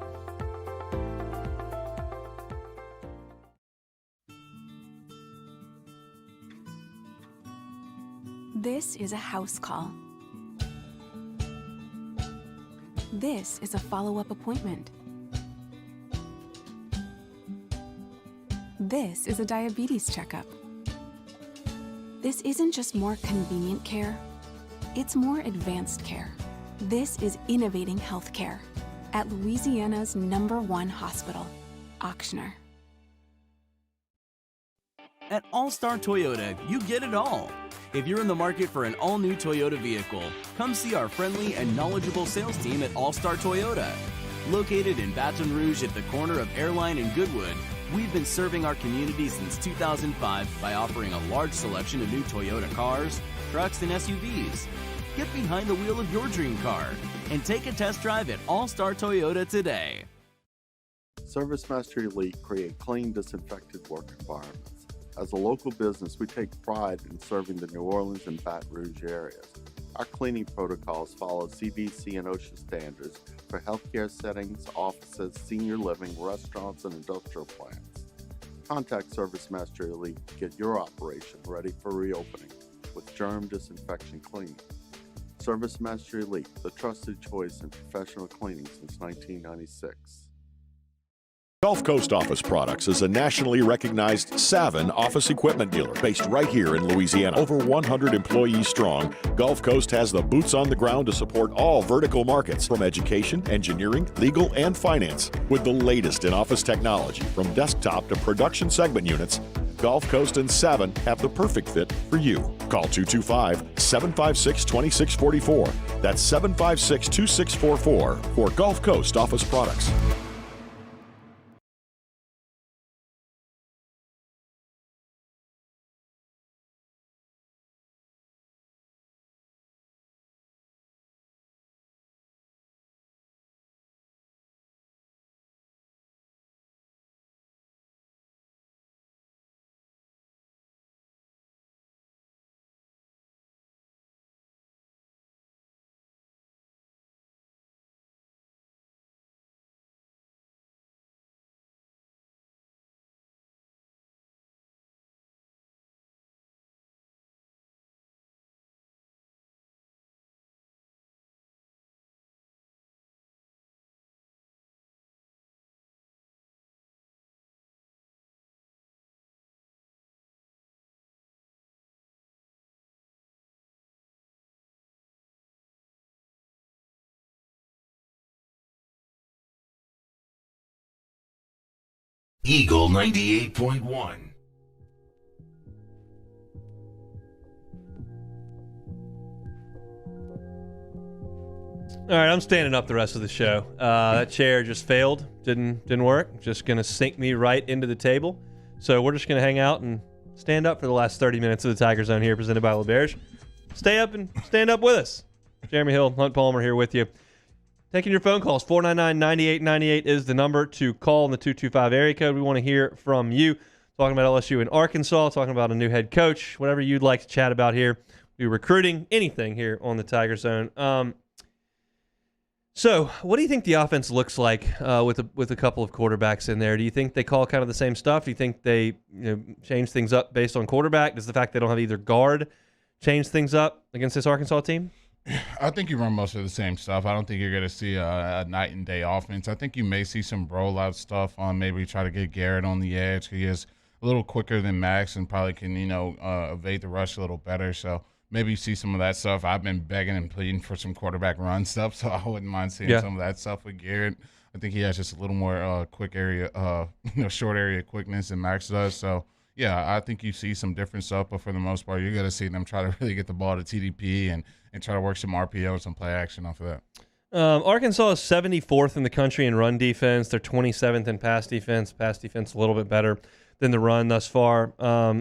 This is a house call. This is a follow-up appointment. This is a diabetes checkup. This isn't just more convenient care, it's more advanced care. This is innovating healthcare at Louisiana's #1 hospital, Ochsner. At All-Star Toyota, you get it all. If you're in the market for an all-new Toyota vehicle, come see our friendly and knowledgeable sales team at All-Star Toyota. Located in Baton Rouge at the corner of Airline and Goodwood, we've been serving our community since 2005 by offering a large selection of new Toyota cars, trucks, and SUVs. Get behind the wheel of your dream car and take a test drive at All-Star Toyota today. ServiceMaster Elite create clean, disinfected work environments. As a local business, we take pride in serving the New Orleans and Baton Rouge areas. Our cleaning protocols follow CDC and OSHA standards for healthcare settings, offices, senior living, restaurants, and industrial plants. Contact Service Master Elite to get your operation ready for reopening with germ disinfection cleaning. Service Master Elite, the trusted choice in professional cleaning since 1996. Gulf Coast Office Products is a nationally recognized Savin office equipment dealer based right here in Louisiana. Over 100 employees strong, Gulf Coast has the boots on the ground to support all vertical markets from education, engineering, legal, and finance. With the latest in office technology from desktop to production segment units, Gulf Coast and Savin have the perfect fit for you. Call 225-756-2644. That's 756-2644 for Gulf Coast Office Products. Eagle 98.1. All right, I'm standing up the rest of the show. That chair just failed. Didn't work. Just going to sink me right into the table. So we're just going to hang out and stand up for the last 30 minutes of the Tiger Zone here, presented by LeBear's. Stay up and stand up with us. Jeremy Hill, Hunt Palmer here with you. Taking your phone calls. 499-9898 is the number to call in the 225 area code. We want to hear from you. Talking about LSU and Arkansas, talking about a new head coach, whatever you'd like to chat about here. We're recruiting, anything here on the Tiger Zone. So, what do you think the offense looks like with a couple of quarterbacks in there? Do you think they call kind of the same stuff? Do you think they change things up based on quarterback? Does the fact they don't have either guard change things up against this Arkansas team? I think you run most of the same stuff. I don't think you're going to see a night and day offense. I think you may see some rollout stuff on maybe try to get Garrett on the edge. He is a little quicker than Max and probably can, evade the rush a little better. So maybe you see some of that stuff. I've been begging and pleading for some quarterback run stuff, so I wouldn't mind seeing some of that stuff with Garrett. I think he has just a little more quick area, short area quickness than Max does. So, yeah, I think you see some different stuff, but for the most part, you're going to see them try to really get the ball to TDP and try to work some RPO and some play action off of that. Arkansas is 74th in the country in run defense. They're 27th in pass defense. Pass defense a little bit better than the run thus far.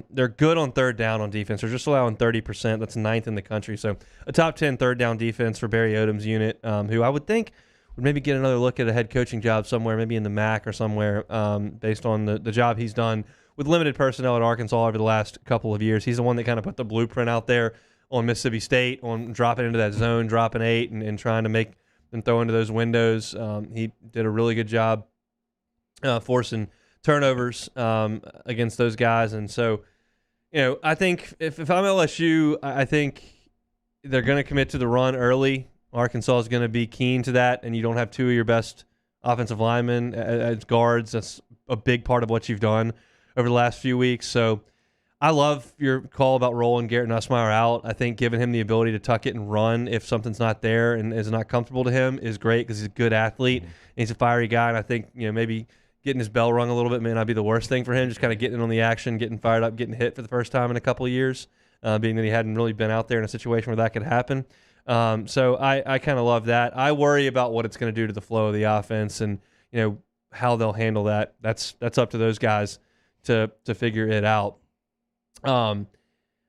They're good on third down on defense. They're just allowing 30%. That's 9th in the country. So a top 10 third down defense for Barry Odom's unit, who I would think would maybe get another look at a head coaching job somewhere, maybe in the MAC or somewhere, based on the job he's done with limited personnel at Arkansas over the last couple of years. He's the one that kind of put the blueprint out there on Mississippi State, on dropping into that zone, dropping 8, and trying to make them throw into those windows. He did a really good job forcing turnovers against those guys. And so, I think if I'm LSU, I think they're going to commit to the run early. Arkansas is going to be keen to that, and you don't have two of your best offensive linemen as guards. That's a big part of what you've done over the last few weeks. So I love your call about rolling Garrett Nussmeier out. I think giving him the ability to tuck it and run if something's not there and is not comfortable to him is great because he's a good athlete and he's a fiery guy. And I think, maybe getting his bell rung a little bit may not be the worst thing for him, just kind of getting in on the action, getting fired up, getting hit for the first time in a couple of years, being that he hadn't really been out there in a situation where that could happen. So I kind of love that. I worry about what it's going to do to the flow of the offense and, how they'll handle that. That's up to those guys to figure it out. I'd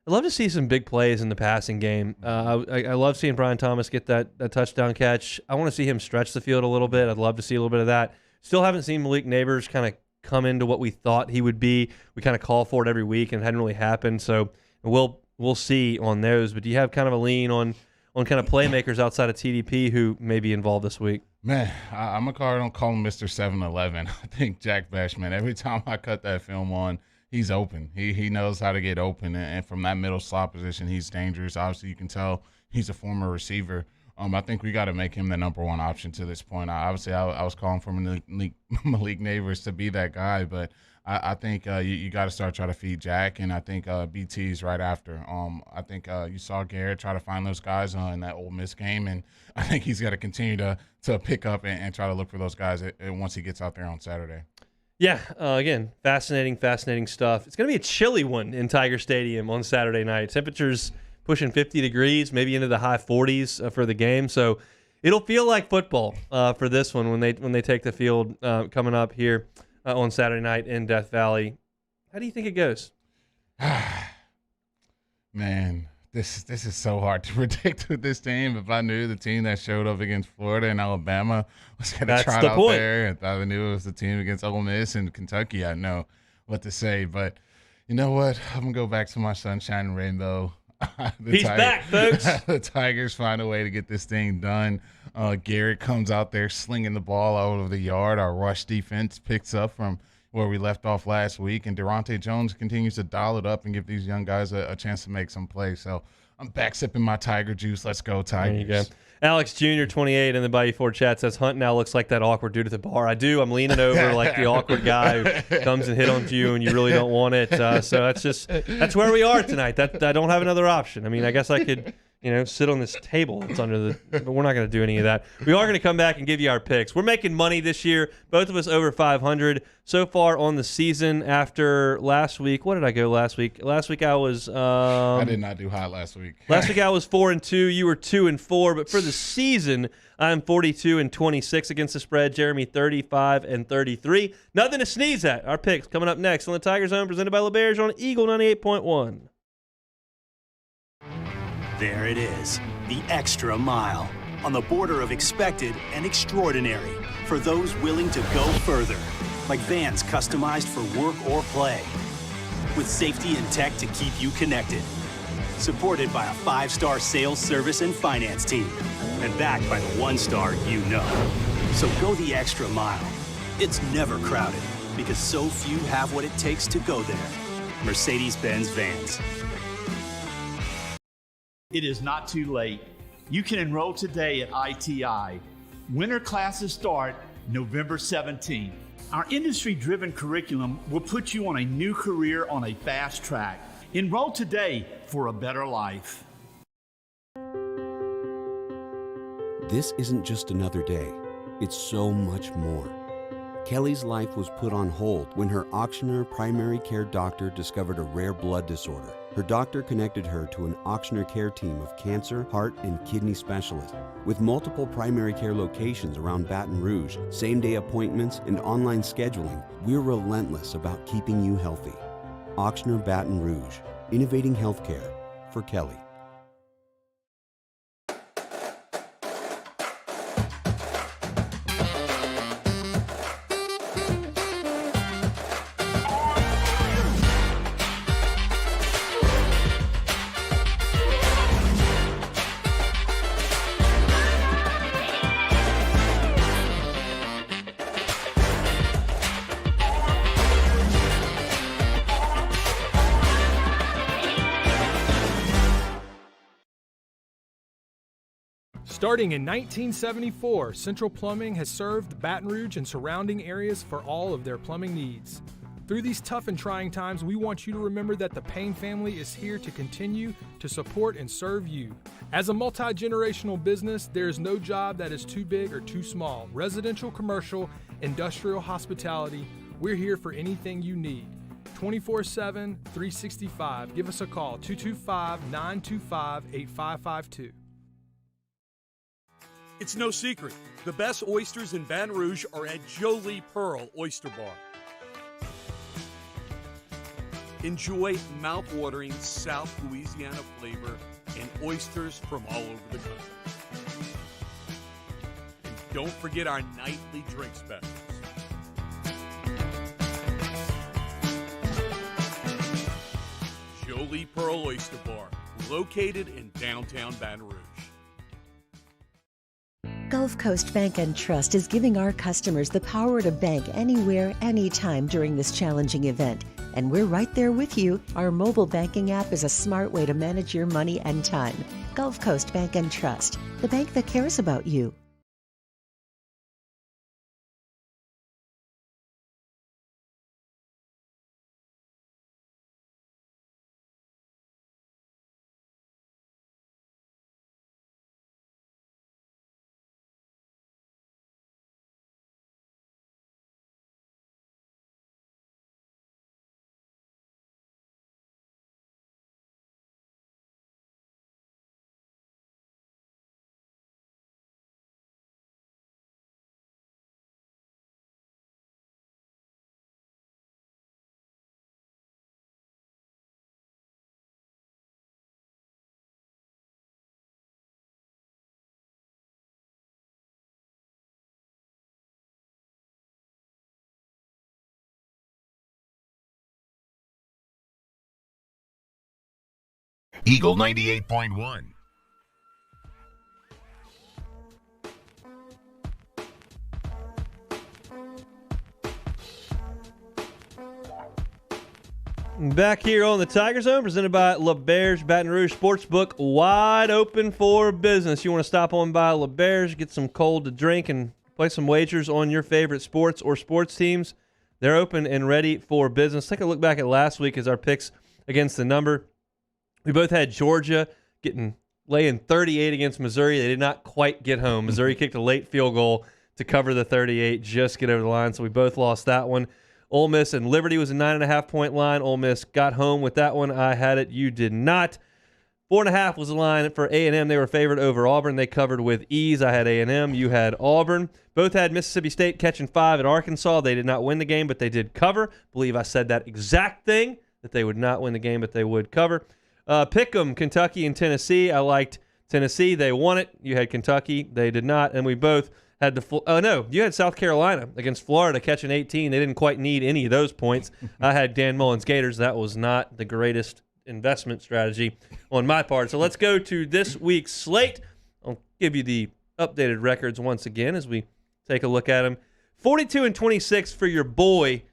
love to see some big plays in the passing game. I love seeing Brian Thomas get that touchdown catch. I want to see him stretch the field a little bit. I'd love to see a little bit of that. Still haven't seen Malik Neighbors kind of come into what we thought he would be. We kind of call for it every week, and it hadn't really happened. So we'll see on those. But do you have kind of a lean on on kind of playmakers outside of TDP who may be involved this week. Man, I'm a card. I don't call him Mr. 7-Eleven. I think Jack Bashman, every time I cut that film on, he's open. He knows how to get open, and from that middle slot position, he's dangerous. Obviously, you can tell he's a former receiver. I think we got to make him the number one option to this point. I was calling for Malik Neighbors to be that guy, but I think you got to start trying to feed Jack, and I think BT's right after. I think you saw Garrett try to find those guys in that Ole Miss game, and I think he's got to continue to pick up and try to look for those guys once he gets out there on Saturday. Yeah, again, fascinating stuff. It's going to be a chilly one in Tiger Stadium on Saturday night. Temperatures pushing 50 degrees, maybe into the high 40s for the game. So it'll feel like football for this one when they take the field coming up here on Saturday night in Death Valley. How do you think it goes? Man, this is so hard to predict with this team. If I knew the team that showed up against Florida and Alabama was going to try it out there, and I knew it was the team against Ole Miss and Kentucky, I'd know what to say. But you know what? I'm going to go back to my sunshine and rainbow. He's back, folks. The Tigers find a way to get this thing done. Garrett comes out there slinging the ball all over the yard. Our rush defense picks up from where we left off last week, and Durante Jones continues to dial it up and give these young guys a chance to make some plays. So I'm back sipping my Tiger juice. Let's go, Tigers. There you go. Alex Jr. 28 in the Bayou Ford chat says Hunt now looks like that awkward dude at the bar. I do. I'm leaning over like the awkward guy who comes and hit on you and you really don't want it. So that's where we are tonight. That I don't have another option. I mean, I guess I could sit on this table that's but we're not going to do any of that. We are going to come back and give you our picks. We're making money this year. Both of us over 500 so far on the season after last week. What did I go last week? Last week I was I did not do hot last week. Last week I was 4-2. You were 2-4. But for the season, I'm 42-26 against the spread. Jeremy 35-33. Nothing to sneeze at. Our picks coming up next on the Tiger Zone, presented by LeBear's on Eagle 98.1. There it is, the extra mile, on the border of expected and extraordinary for those willing to go further, like vans customized for work or play, with safety and tech to keep you connected, supported by a 5-star sales, service, and finance team, and backed by the 1-star you know. So go the extra mile. It's never crowded, because so few have what it takes to go there. Mercedes-Benz Vans. It is not too late. You can enroll today at ITI. Winter classes start November 17th. Our industry-driven curriculum will put you on a new career on a fast track. Enroll today for a better life. This isn't just another day. It's so much more. Kelly's life was put on hold when her auctioneer primary care doctor discovered a rare blood disorder. Her doctor connected her to an auctioneer care team of cancer, heart, and kidney specialists. With multiple primary care locations around Baton Rouge, same-day appointments, and online scheduling, we're relentless about keeping you healthy. Auctioneer Baton Rouge, innovating healthcare for Kelly. Starting in 1974, Central Plumbing has served Baton Rouge and surrounding areas for all of their plumbing needs. Through these tough and trying times, we want you to remember that the Payne family is here to continue to support and serve you. As a multi-generational business, there is no job that is too big or too small. Residential, commercial, industrial, hospitality, we're here for anything you need. 24/7, 365. Give us a call, 225-925-8552. It's no secret. The best oysters in Baton Rouge are at Jolie Pearl Oyster Bar. Enjoy mouth-watering South Louisiana flavor and oysters from all over the country. And don't forget our nightly drink specials. Jolie Pearl Oyster Bar, located in downtown Baton Rouge. Gulf Coast Bank and Trust is giving our customers the power to bank anywhere, anytime during this challenging event. And we're right there with you. Our mobile banking app is a smart way to manage your money and time. Gulf Coast Bank and Trust, the bank that cares about you. Eagle 98.1. Back here on the Tiger Zone, presented by LaBerge Baton Rouge Sportsbook, wide open for business. You want to stop on by LaBerge, get some cold to drink, and play some wagers on your favorite sports or sports teams. They're open and ready for business. Take a look back at last week as our picks against the number. We both had Georgia laying 38 against Missouri. They did not quite get home. Missouri kicked a late field goal to cover the 38, just get over the line. So we both lost that one. Ole Miss and Liberty was a 9.5-point line. Ole Miss got home with that one. I had it. You did not. 4.5 was the line for A&M. They were favored over Auburn. They covered with ease. I had A&M. You had Auburn. Both had Mississippi State catching 5 at Arkansas. They did not win the game, but they did cover. I believe I said that exact thing, that they would not win the game, but they would cover. Pick'em, Kentucky and Tennessee. I liked Tennessee. They won it. You had Kentucky. They did not. And we both had you had South Carolina against Florida catching 18. They didn't quite need any of those points. I had Dan Mullen's Gators. That was not the greatest investment strategy on my part. So let's go to this week's slate. I'll give you the updated records once again as we take a look at them. 42-26 for your boy.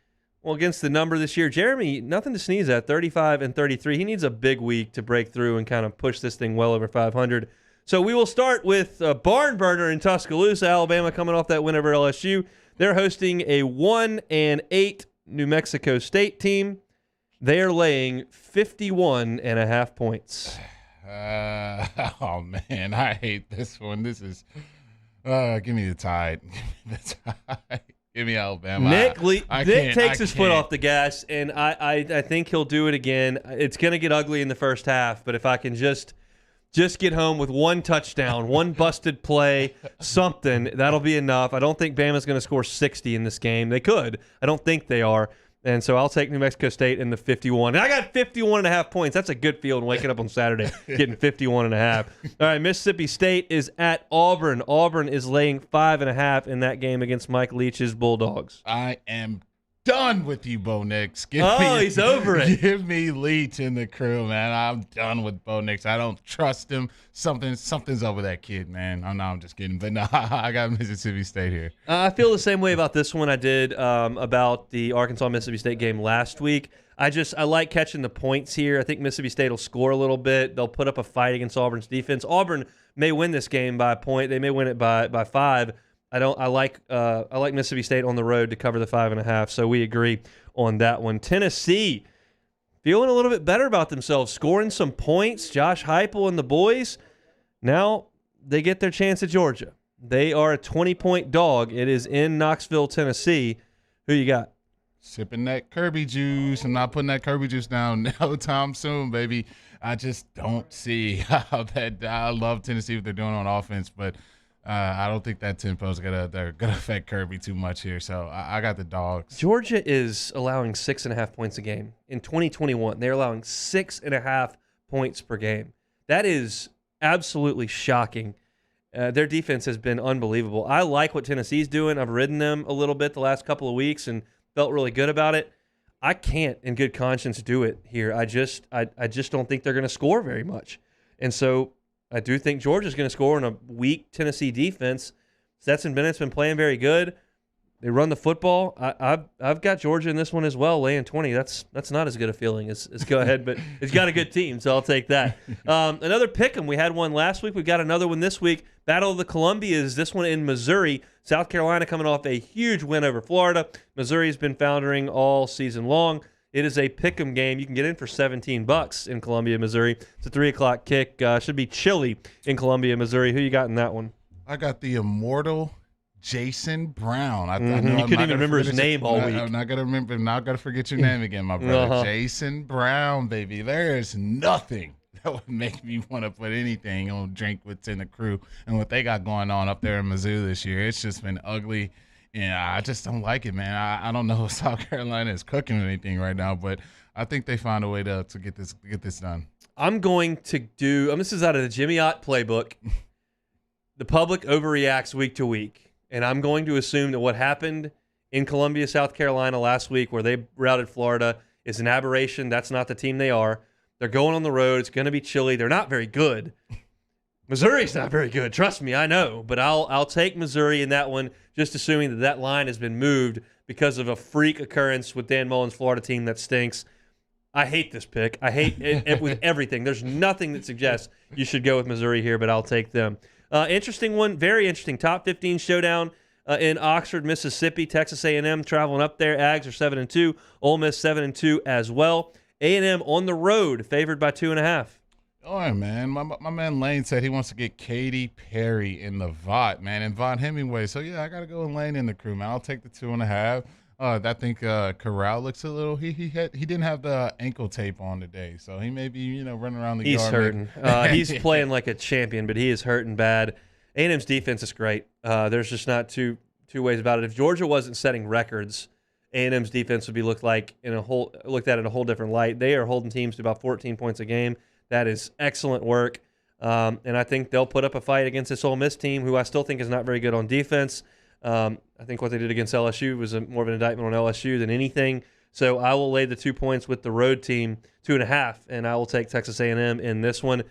Well, against the number this year, Jeremy, nothing to sneeze at, 35-33. He needs a big week to break through and kind of push this thing well over 500. So we will start with Barn Burner in Tuscaloosa, Alabama, coming off that win over LSU. They're hosting a 1-8 New Mexico State team. They are laying 51.5 points. Oh, man, I hate this one. This is give me the Tide. Give me the Tide. Give me Alabama. Nick takes his foot off the gas, and I think he'll do it again. It's going to get ugly in the first half, but if I can just get home with one touchdown, one busted play, something, that'll be enough. I don't think Bama's going to score 60 in this game. They could. I don't think they are. And so I'll take New Mexico State in the 51. And I got 51.5 points. That's a good feeling waking up on Saturday, getting 51.5. All right, Mississippi State is at Auburn. Auburn is laying 5.5 in that game against Mike Leach's Bulldogs. I am done with you, Bo Nix. He's over it. Give me Leach in the crew, man. I'm done with Bo Nix. I don't trust him. Something's over that kid, man. Oh, no, I'm just kidding. But no, I got Mississippi State here. I feel the same way about this one I did about the Arkansas-Mississippi State game last week. I like catching the points here. I think Mississippi State will score a little bit. They'll put up a fight against Auburn's defense. Auburn may win this game by a point. They may win it by 5. I like Mississippi State on the road to cover the 5.5, so we agree on that one. Tennessee feeling a little bit better about themselves, scoring some points. Josh Heupel and the boys, now they get their chance at Georgia. They are a 20-point dog. It is in Knoxville, Tennessee. Who you got? Sipping that Kirby juice. I'm not putting that Kirby juice down no time soon, baby. I just don't see how that. I love Tennessee, what they're doing on offense, but I don't think that tempo is gonna affect Kirby too much here. So I got the dogs. Georgia is allowing 6.5 points a game. In 2021, they're allowing 6.5 points per game. That is absolutely shocking. Their defense has been unbelievable. I like what Tennessee's doing. I've ridden them a little bit the last couple of weeks and felt really good about it. I can't, in good conscience, do it here. I just don't think they're going to score very much. And so I do think Georgia's going to score on a weak Tennessee defense. Stetson Bennett's been playing very good. They run the football. I've got Georgia in this one as well, laying 20. That's not as good a feeling as go ahead, but it's got a good team, so I'll take that. Another pick 'em. We had one last week. We've got another one this week. Battle of the Columbias, this one in Missouri. South Carolina coming off a huge win over Florida. Missouri's been foundering all season long. It is a pick 'em game. You can get in for $17 in Columbia, Missouri. It's a 3 o'clock kick. Should be chilly in Columbia, Missouri. Who you got in that one? I got the immortal Jason Brown. I know you couldn't even remember his name all week. I'm not gonna remember. I'm not gonna forget your name again, my brother. Jason Brown, baby. There is nothing that would make me want to put anything on drink within the crew and what they got going on up there in Mizzou this year. It's just been ugly, and I just don't like it, man. I don't know if South Carolina is cooking anything right now, but I think they found a way to get this done. I'm going to do. This is out of the Jimmy Ott playbook. The public overreacts week to week. And I'm going to assume that what happened in Columbia, South Carolina last week where they routed Florida is an aberration. That's not the team they are. They're going on the road. It's going to be chilly. They're not very good. Missouri's not very good. Trust me, I know. But I'll take Missouri in that one, just assuming that line has been moved because of a freak occurrence with Dan Mullen's Florida team that stinks. I hate this pick. I hate it with everything. There's nothing that suggests you should go with Missouri here, but I'll take them. Interesting one, very interesting. Top 15 showdown in Oxford, Mississippi. Texas A&M traveling up there. Ags are 7-2. Ole Miss 7-2 as well. A&M on the road, favored by 2.5. Oh, man. My man Lane said he wants to get Katy Perry in the Vought, man, and Von Hemingway. So, yeah, I got to go with Lane in the crew, man. I'll take the 2.5. I think Corral looks a little. He didn't have the ankle tape on today, so he may be running around the yard. He's hurting. He's playing like a champion, but he is hurting bad. A&M's defense is great. There's just not two ways about it. If Georgia wasn't setting records, A&M's defense would be looked at in a whole different light. They are holding teams to about 14 points a game. That is excellent work, and I think they'll put up a fight against this Ole Miss team, who I still think is not very good on defense. I think what they did against LSU was more of an indictment on LSU than anything. So I will lay the 2 points with the road team, 2.5, and I will take Texas A&M in this one.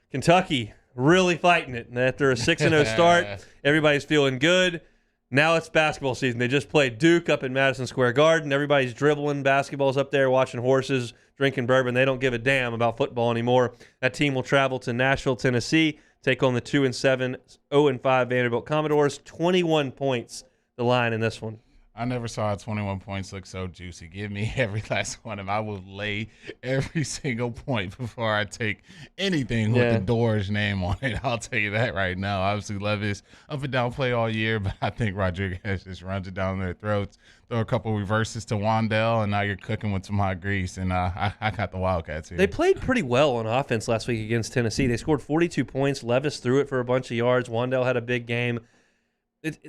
Kentucky really fighting it. And after a 6-0 start, everybody's feeling good. Now it's basketball season. They just played Duke up in Madison Square Garden. Everybody's dribbling basketballs up there, watching horses, drinking bourbon. They don't give a damn about football anymore. That team will travel to Nashville, Tennessee, take on the 2-7, 0-5 Vanderbilt Commodores. 21 points, the line in this one. I never saw 21 points look so juicy. Give me every last one of them. I will lay every single point before I take anything with the Doors name on it. I'll tell you that right now. Obviously, Levis up and down play all year, but I think Rodriguez just runs it down their throats. Throw a couple reverses to Wandell, and now you're cooking with some hot grease. And I got the Wildcats here. They played pretty well on offense last week against Tennessee. They scored 42 points. Levis threw it for a bunch of yards. Wandell had a big game.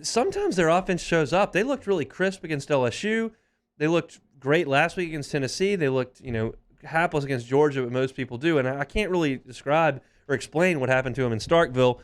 Sometimes their offense shows up. They looked really crisp against LSU. They looked great last week against Tennessee. They looked, hapless against Georgia, but most people do. And I can't really describe or explain what happened to them in Starkville.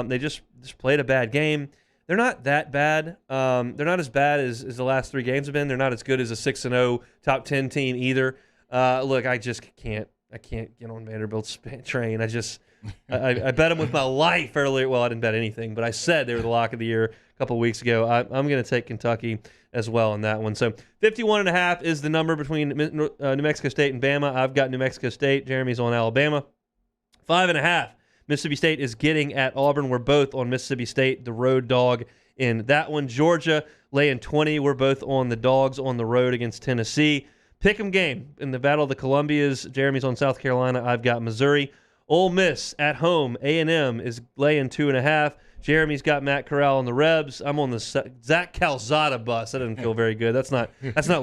They just played a bad game. They're not that bad. They're not as bad as the last 3 games have been. They're not as good as a 6-0 top 10 team either. Look, I just can't. I can't get on Vanderbilt's train. I bet them with my life earlier. Well, I didn't bet anything, but I said they were the lock of the year a couple of weeks ago. I'm going to take Kentucky as well in that one. So 51.5 is the number between New Mexico State and Bama. I've got New Mexico State. Jeremy's on Alabama. 5.5. Mississippi State is getting at Auburn. We're both on Mississippi State, the road dog in that one. Georgia laying 20. We're both on the dogs on the road against Tennessee. Pick'em game in the Battle of the Columbias. Jeremy's on South Carolina. I've got Missouri. Ole Miss at home. A&M is laying 2.5. Jeremy's got Matt Corral on the Rebs. I'm on the Zach Calzada bus. That doesn't feel very good. That's not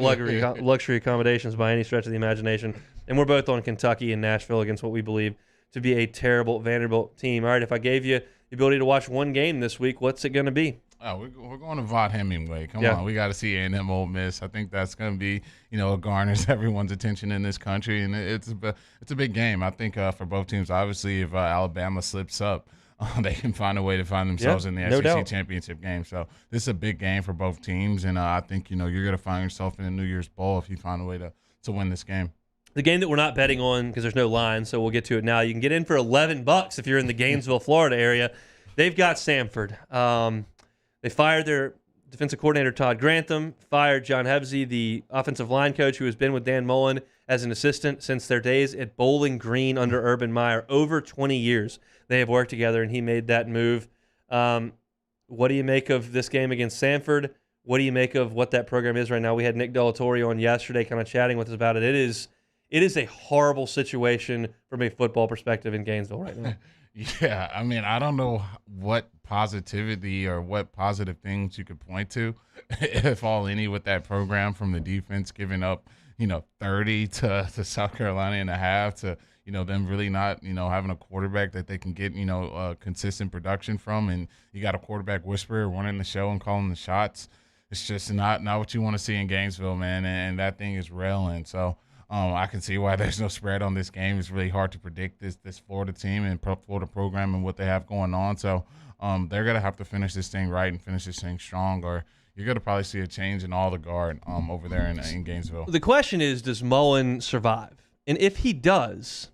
luxury accommodations by any stretch of the imagination. And we're both on Kentucky and Nashville against what we believe to be a terrible Vanderbilt team. All right, if I gave you the ability to watch one game this week, what's it going to be? Oh, we're going to Vaught Hemingway. Come on, we got to see A&M Ole Miss. I think that's going to be, it garners everyone's attention in this country, and it's a big game. I think for both teams, obviously, if Alabama slips up, they can find a way to find themselves in the SEC championship game. So this is a big game for both teams, and I think you're going to find yourself in a New Year's Bowl if you find a way to win this game. The game that we're not betting on because there's no line, so we'll get to it now. You can get in for $11 if you're in the Gainesville, Florida area. They've got Samford. They fired their defensive coordinator, Todd Grantham, fired John Hevesy, the offensive line coach who has been with Dan Mullen as an assistant since their days at Bowling Green under Urban Meyer. Over 20 years they have worked together, and he made that move. What do you make of this game against Samford? What do you make of what that program is right now? We had Nick Delatorio on yesterday kind of chatting with us about it. It is a horrible situation from a football perspective in Gainesville right now. Yeah, I mean, I don't know what positivity or what positive things you could point to, if all any, with that program, from the defense giving up, 30 to South Carolina and a half, to, them really not, having a quarterback that they can get, consistent production from. And you got a quarterback whisperer running the show and calling the shots. It's just not what you want to see in Gainesville, man. And that thing is railing. So I can see why there's no spread on this game. It's really hard to predict this Florida team and Florida program and what they have going on. So they're going to have to finish this thing right and finish this thing strong, or you're going to probably see a change in all the guard over there in Gainesville. The question is, does Mullen survive? And if he does,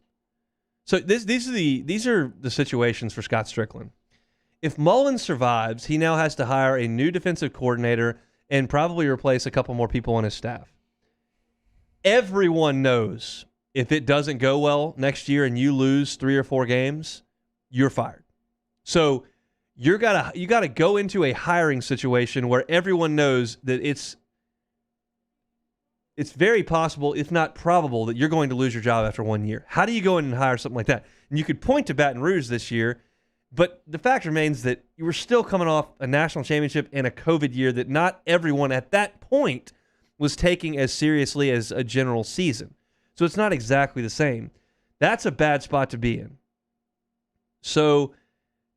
so these are the situations for Scott Strickland. If Mullen survives, he now has to hire a new defensive coordinator and probably replace a couple more people on his staff. Everyone knows if it doesn't go well next year and you lose 3 or 4 games, you're fired. So you gotta go into a hiring situation where everyone knows that it's very possible, if not probable, that you're going to lose your job after 1 year. How do you go in and hire something like that? And you could point to Baton Rouge this year, but the fact remains that you were still coming off a national championship and a COVID year that not everyone at that point was taking as seriously as a general season. So it's not exactly the same. That's a bad spot to be in. So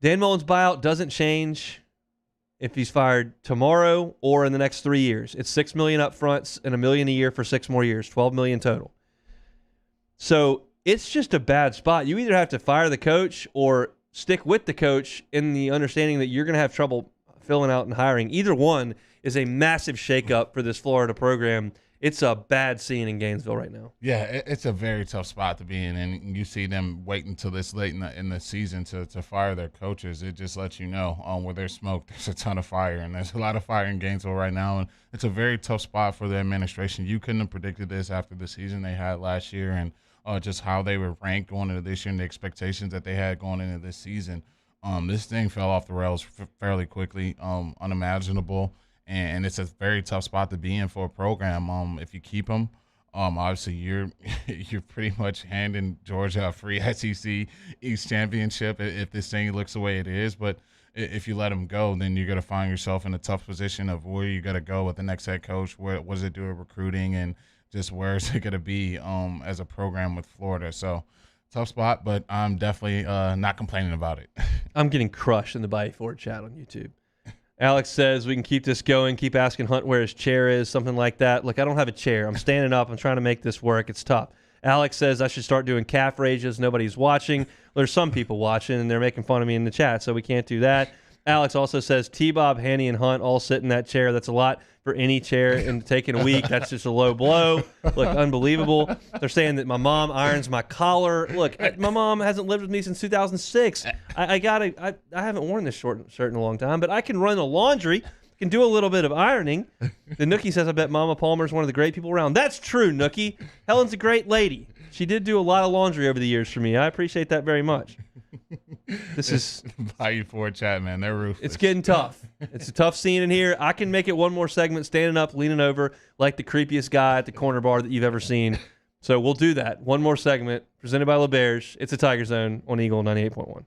Dan Mullen's buyout doesn't change if he's fired tomorrow or in the next 3 years. It's $6 million up front and $1 million a year for 6 more years, $12 million total. So it's just a bad spot. You either have to fire the coach or stick with the coach in the understanding that you're going to have trouble filling out and hiring. Either one is a massive shakeup for this Florida program. It's a bad scene in Gainesville right now. Yeah, it's a very tough spot to be in, and you see them waiting until this late in the season to fire their coaches. It just lets you know where there's smoke, there's a ton of fire, and there's a lot of fire in Gainesville right now, and it's a very tough spot for the administration. You couldn't have predicted this after the season they had last year, and just how they were ranked going into this year and the expectations that they had going into this season. This thing fell off the rails fairly quickly, unimaginable. And it's a very tough spot to be in for a program. If you keep them, obviously you're pretty much handing Georgia a free SEC East championship if this thing looks the way it is. But if you let them go, then you're going to find yourself in a tough position of where you got to go with the next head coach. What does it do with recruiting, and just where is it going to be as a program with Florida? So tough spot, but I'm definitely not complaining about it. I'm getting crushed in the Bayou Ford chat on YouTube. Alex says we can keep this going, keep asking Hunt where his chair is, something like that. Look, I don't have a chair. I'm standing up. I'm trying to make this work. It's tough. Alex says I should start doing calf raises. Nobody's watching. There's some people watching, and they're making fun of me in the chat, so we can't do that. Alex also says T-Bob, Hanny, and Hunt all sit in that chair. That's a lot for any chair, and taking a week, that's just a low blow. Look, unbelievable. They're saying that my mom irons my collar. Look, my mom hasn't lived with me since 2006. I haven't worn this shirt in a long time, but I can run the laundry, can do a little bit of ironing. The Nookie says, I bet Mama Palmer's one of the great people around. That's true, Nookie. Helen's a great lady. She did do a lot of laundry over the years for me. I appreciate that very much. This is Bayou Ford chat, man. They're ruthless. It's getting tough. It's a tough scene in here. I can make it one more segment standing up, leaning over like the creepiest guy at the corner bar that you've ever seen. So we'll do that. One more segment presented by LeBear's. It's a Tiger Zone on Eagle 98.1.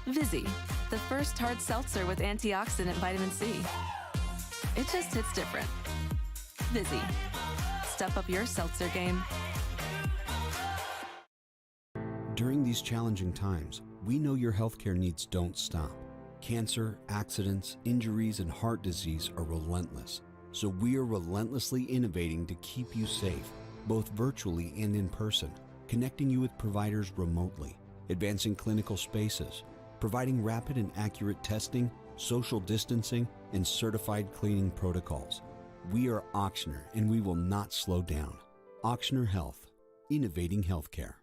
Vizzy, the first hard seltzer with antioxidant vitamin C. It just hits different. Vizzy. Step up your seltzer game. During these challenging times, we know your healthcare needs don't stop. Cancer, accidents, injuries, and heart disease are relentless. So we are relentlessly innovating to keep you safe, both virtually and in person, connecting you with providers remotely, advancing clinical spaces, providing rapid and accurate testing, social distancing, and certified cleaning protocols. We are Auctioner, and we will not slow down. Auctioner Health, innovating healthcare.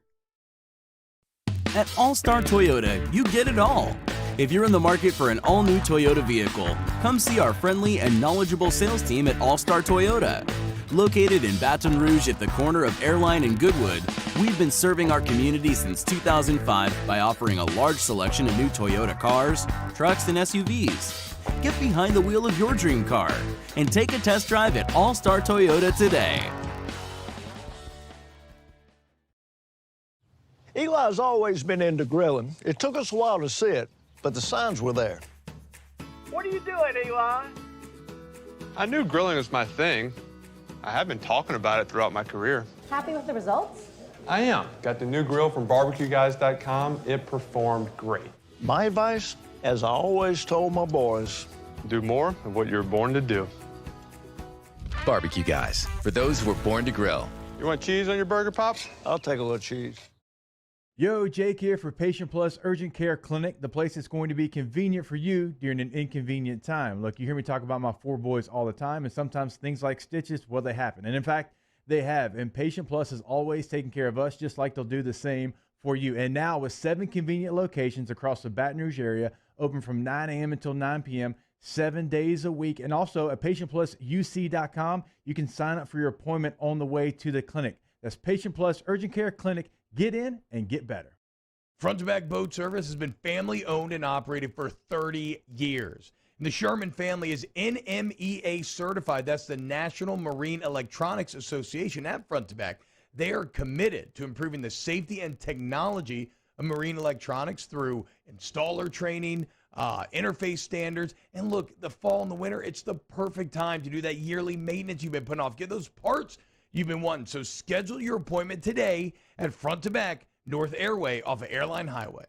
At All-Star Toyota, you get it all. If you're in the market for an all-new Toyota vehicle, come see our friendly and knowledgeable sales team at All-Star Toyota. Located in Baton Rouge at the corner of Airline and Goodwood, we've been serving our community since 2005 by offering a large selection of new Toyota cars, trucks, and SUVs. Get behind the wheel of your dream car and take a test drive at All-Star Toyota today. Eli's always been into grilling. It took us a while to see it, but the signs were there. What are you doing, Eli? I knew grilling was my thing. I have been talking about it throughout my career. Happy with the results? I am. Got the new grill from barbecueguys.com. It performed great. My advice, as I always told my boys, do more of what you were born to do. Barbecue Guys, for those who were born to grill. You want cheese on your burger, Pops? I'll take a little cheese. Yo, Jake here for Patient Plus Urgent Care Clinic, the place that's going to be convenient for you during an inconvenient time. Look, you hear me talk about my 4 boys all the time, and sometimes things like stitches, well, they happen. And in fact, they have. And Patient Plus is always taking care of us, just like they'll do the same for you. And now with 7 convenient locations across the Baton Rouge area, open from 9 a.m. until 9 p.m., 7 days a week. And also at PatientPlusUC.com, you can sign up for your appointment on the way to the clinic. That's Patient Plus Urgent Care Clinic. Get in and get better. Front to Back Boat Service has been family owned and operated for 30 years. And the Sherman family is NMEA certified. That's the National Marine Electronics Association at Front to Back. They are committed to improving the safety and technology of marine electronics through installer training, interface standards. And look, the fall and the winter, it's the perfect time to do that yearly maintenance you've been putting off. Get those parts you've been wanting. So schedule your appointment today at Front to Back, North Airway off of Airline Highway.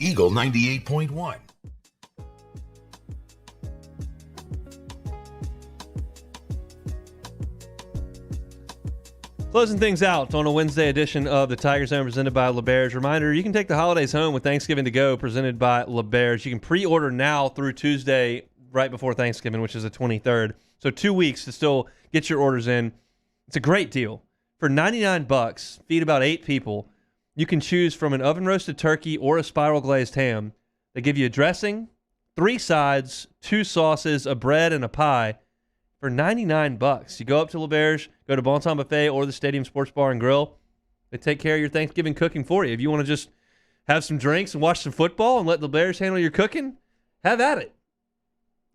Eagle 98.1. Closing things out on a Wednesday edition of the Tiger Zone presented by LeBears. Reminder, you can take the holidays home with Thanksgiving to go presented by LeBears. You can pre-order now through Tuesday right before Thanksgiving, which is the 23rd. So 2 weeks to still get your orders in. It's a great deal. For $99, feed about 8 people. You can choose from an oven-roasted turkey or a spiral glazed ham. They give you a dressing, 3 sides, 2 sauces, a bread, and a pie for $99. You go up to LeBears, go to Bon Temps Buffet or the Stadium Sports Bar and Grill. They take care of your Thanksgiving cooking for you. If you want to just have some drinks and watch some football and let LeBears handle your cooking, have at it.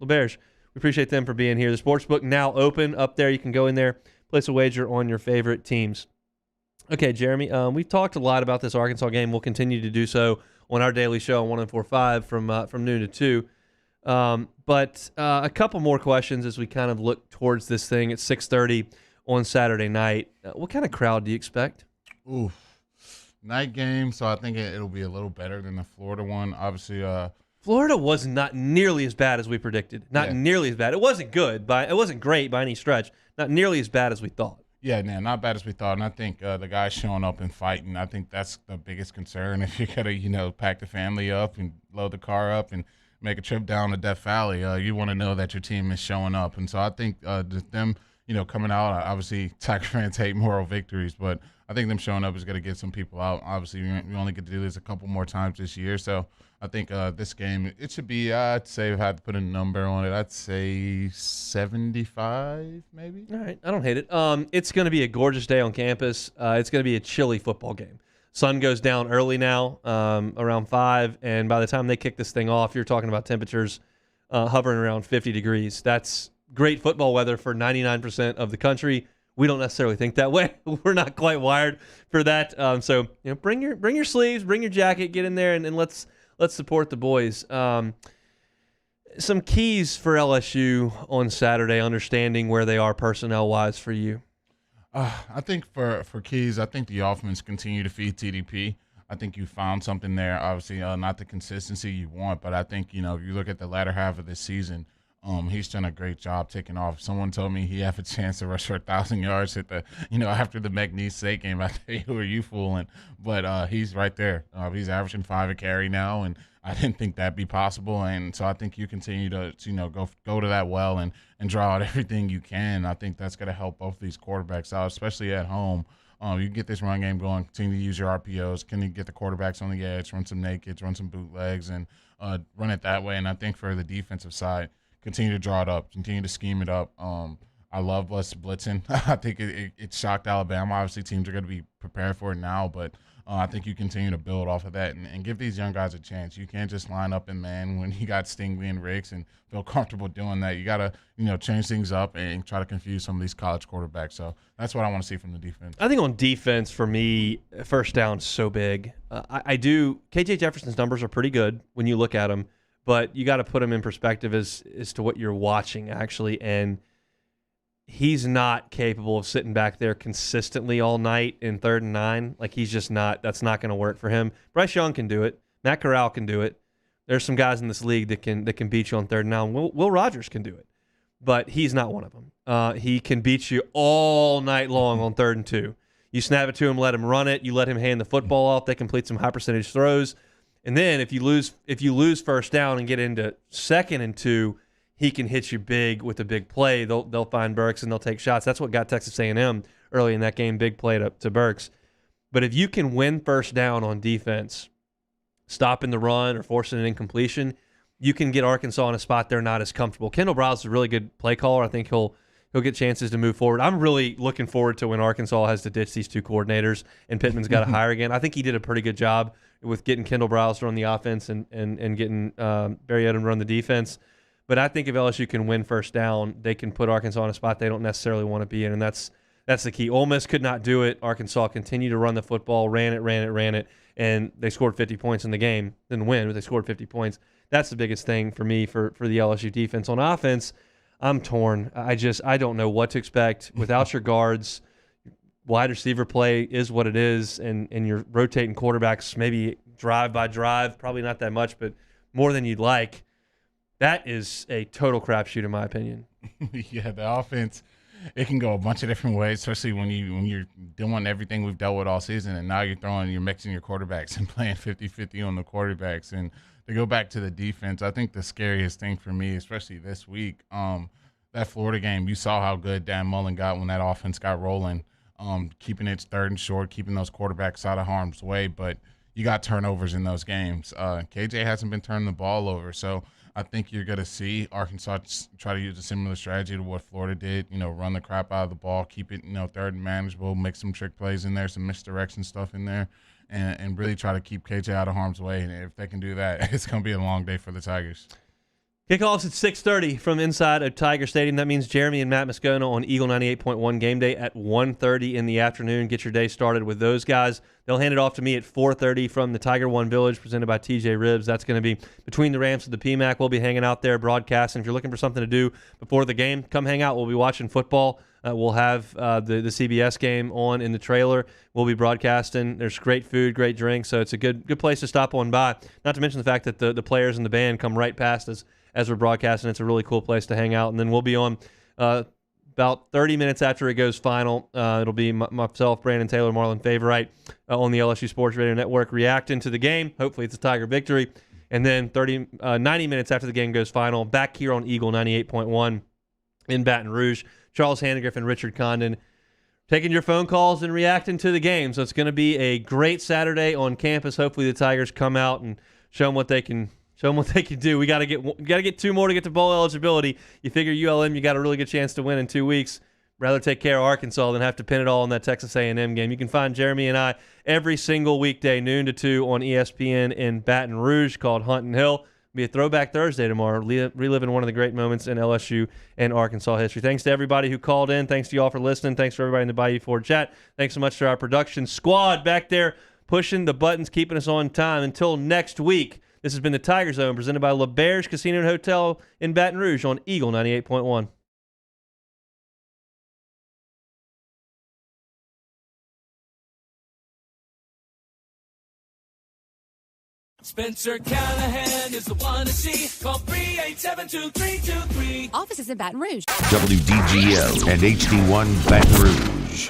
LeBears, we appreciate them for being here. The Sportsbook now open up there. You can go in there, place a wager on your favorite teams. Okay, Jeremy, we've talked a lot about this Arkansas game. We'll continue to do so on our daily show on 104.5 from noon to 2. But a couple more questions as we kind of look towards this thing at 6:30 on Saturday night. What kind of crowd do you expect? Ooh, night game, so I think it'll be a little better than the Florida one. Obviously, Florida was not nearly as bad as we predicted. Not nearly as bad. It wasn't good, it wasn't great by any stretch. Not nearly as bad as we thought. Yeah, man, not bad as we thought. And I think the guys showing up and fighting, I think that's the biggest concern. If you got to, pack the family up and load the car up and make a trip down to Death Valley, you want to know that your team is showing up. And so I think them, coming out. Obviously, Tiger fans hate moral victories, but I think them showing up is going to get some people out. Obviously, we only get to do this a couple more times this year, so I think this game, it should be, I'd say, if I had to put a number on it, I'd say 75 maybe. All right, I don't hate it. It's going to be a gorgeous day on campus. It's going to be a chilly football game. Sun goes down early now, around 5, and by the time they kick this thing off, you're talking about temperatures hovering around 50 degrees. That's great football weather for 99% of the country. We don't necessarily think that way. We're not quite wired for that. So bring your sleeves, bring your jacket, get in there, and let's support the boys. Some keys for LSU on Saturday, understanding where they are personnel-wise for you. I think for keys, I think the offense continue to feed TDP. I think you found something there. Obviously, not the consistency you want, but I think, if you look at the latter half of this season, he's done a great job taking off. Someone told me he had a chance to rush for 1,000 yards at the, after the McNeese State game. I think, who are you fooling? But he's right there. He's averaging 5 a carry now, and I didn't think that'd be possible. And so I think you continue to go to that well and draw out everything you can. I think that's going to help both these quarterbacks out, especially at home. You can get this run game going, continue to use your RPOs, can you get the quarterbacks on the edge, run some nakeds, run some bootlegs, and run it that way. And I think for the defensive side, continue to draw it up, continue to scheme it up. I love us blitzing. I think it shocked Alabama. Obviously, teams are going to be prepared for it now, but I think you continue to build off of that and give these young guys a chance. You can't just line up in man when you got Stingley and Riggs and feel comfortable doing that. You got to, change things up and try to confuse some of these college quarterbacks. So that's what I want to see from the defense. I think on defense, for me, first down is so big. I do. KJ Jefferson's numbers are pretty good when you look at them, but you got to put them in perspective as to what you're watching, actually. And he's not capable of sitting back there consistently all night in 3rd and 9. Like, he's just not. That's not going to work for him. Bryce Young can do it. Matt Corral can do it. There's some guys in this league that can beat you on 3rd and 9. Will Rogers can do it, but he's not one of them. He can beat you all night long on 3rd and 2. You snap it to him, let him run it. You let him hand the football off. They complete some high percentage throws, and then if you lose first down and get into 2nd and 2. He can hit you big with a big play. They'll find Burks and they'll take shots. That's what got Texas A&M early in that game, big play to Burks. But if you can win first down on defense, stopping the run or forcing an incompletion, you can get Arkansas in a spot they're not as comfortable. Kendall Browse is a really good play caller. I think he'll get chances to move forward. I'm really looking forward to when Arkansas has to ditch these 2 coordinators and Pittman's got to hire again. I think he did a pretty good job with getting Kendall Browse to run the offense and getting Barry Odom to run the defense. But I think if LSU can win first down, they can put Arkansas in a spot they don't necessarily want to be in, and that's the key. Ole Miss could not do it. Arkansas continued to run the football, ran it, and they scored 50 points in the game. Didn't win, but they scored 50 points. That's the biggest thing for me for the LSU defense. On offense, I'm torn. I don't know what to expect. Without your guards, wide receiver play is what it is, and you're rotating quarterbacks maybe drive by drive, probably not that much, but more than you'd like. That is a total crapshoot, in my opinion. Yeah, the offense, it can go a bunch of different ways, especially when you're doing everything we've dealt with all season, and now you're mixing your quarterbacks and playing 50-50 on the quarterbacks. And to go back to the defense, I think the scariest thing for me, especially this week, that Florida game, you saw how good Dan Mullen got when that offense got rolling, keeping it 3rd and short, keeping those quarterbacks out of harm's way. But you got turnovers in those games. KJ hasn't been turning the ball over, so I think you're going to see Arkansas try to use a similar strategy to what Florida did, run the crap out of the ball, keep it, 3rd and manageable, make some trick plays in there, some misdirection stuff in there, and really try to keep KJ out of harm's way. And if they can do that, it's going to be a long day for the Tigers. Kickoffs at 6:30 from inside of Tiger Stadium. That means Jeremy and Matt Moscona on Eagle 98.1 game day at 1:30 in the afternoon. Get your day started with those guys. They'll hand it off to me at 4:30 from the Tiger One Village, presented by TJ Ribs. That's going to be between the ramps of the PMAC. We'll be hanging out there broadcasting. If you're looking for something to do before the game, come hang out. We'll be watching football. We'll have the CBS game on in the trailer. We'll be broadcasting. There's great food, great drinks, so it's a good place to stop on by. Not to mention the fact that the players and the band come right past us as we're broadcasting. It's a really cool place to hang out. And then we'll be on about 30 minutes after it goes final. It'll be myself, Brandon Taylor, Marlon Favorite on the LSU Sports Radio Network reacting to the game. Hopefully it's a Tiger victory. And then 90 minutes after the game goes final, back here on Eagle 98.1 in Baton Rouge, Charles Handegriff and Richard Condon, taking your phone calls and reacting to the game. So it's going to be a great Saturday on campus. Hopefully the Tigers come out and show them what they can do. We got to get 2 more to get to bowl eligibility. You figure ULM, you got a really good chance to win in 2 weeks. Rather take care of Arkansas than have to pin it all on that Texas A&M game. You can find Jeremy and I every single weekday, noon to 2 on ESPN in Baton Rouge, called Hunt and Hill. It'll be a Throwback Thursday tomorrow, reliving one of the great moments in LSU and Arkansas history. Thanks to everybody who called in. Thanks to you all for listening. Thanks for everybody in the Bayou Ford chat. Thanks so much to our production squad back there pushing the buttons, keeping us on time. Until next week, this has been the Tiger Zone, presented by LeBear's Casino and Hotel in Baton Rouge on Eagle 98.1. Spencer Callahan is the one to see. Call 387-2323. Offices in Baton Rouge. WDGL and HD1 Baton Rouge.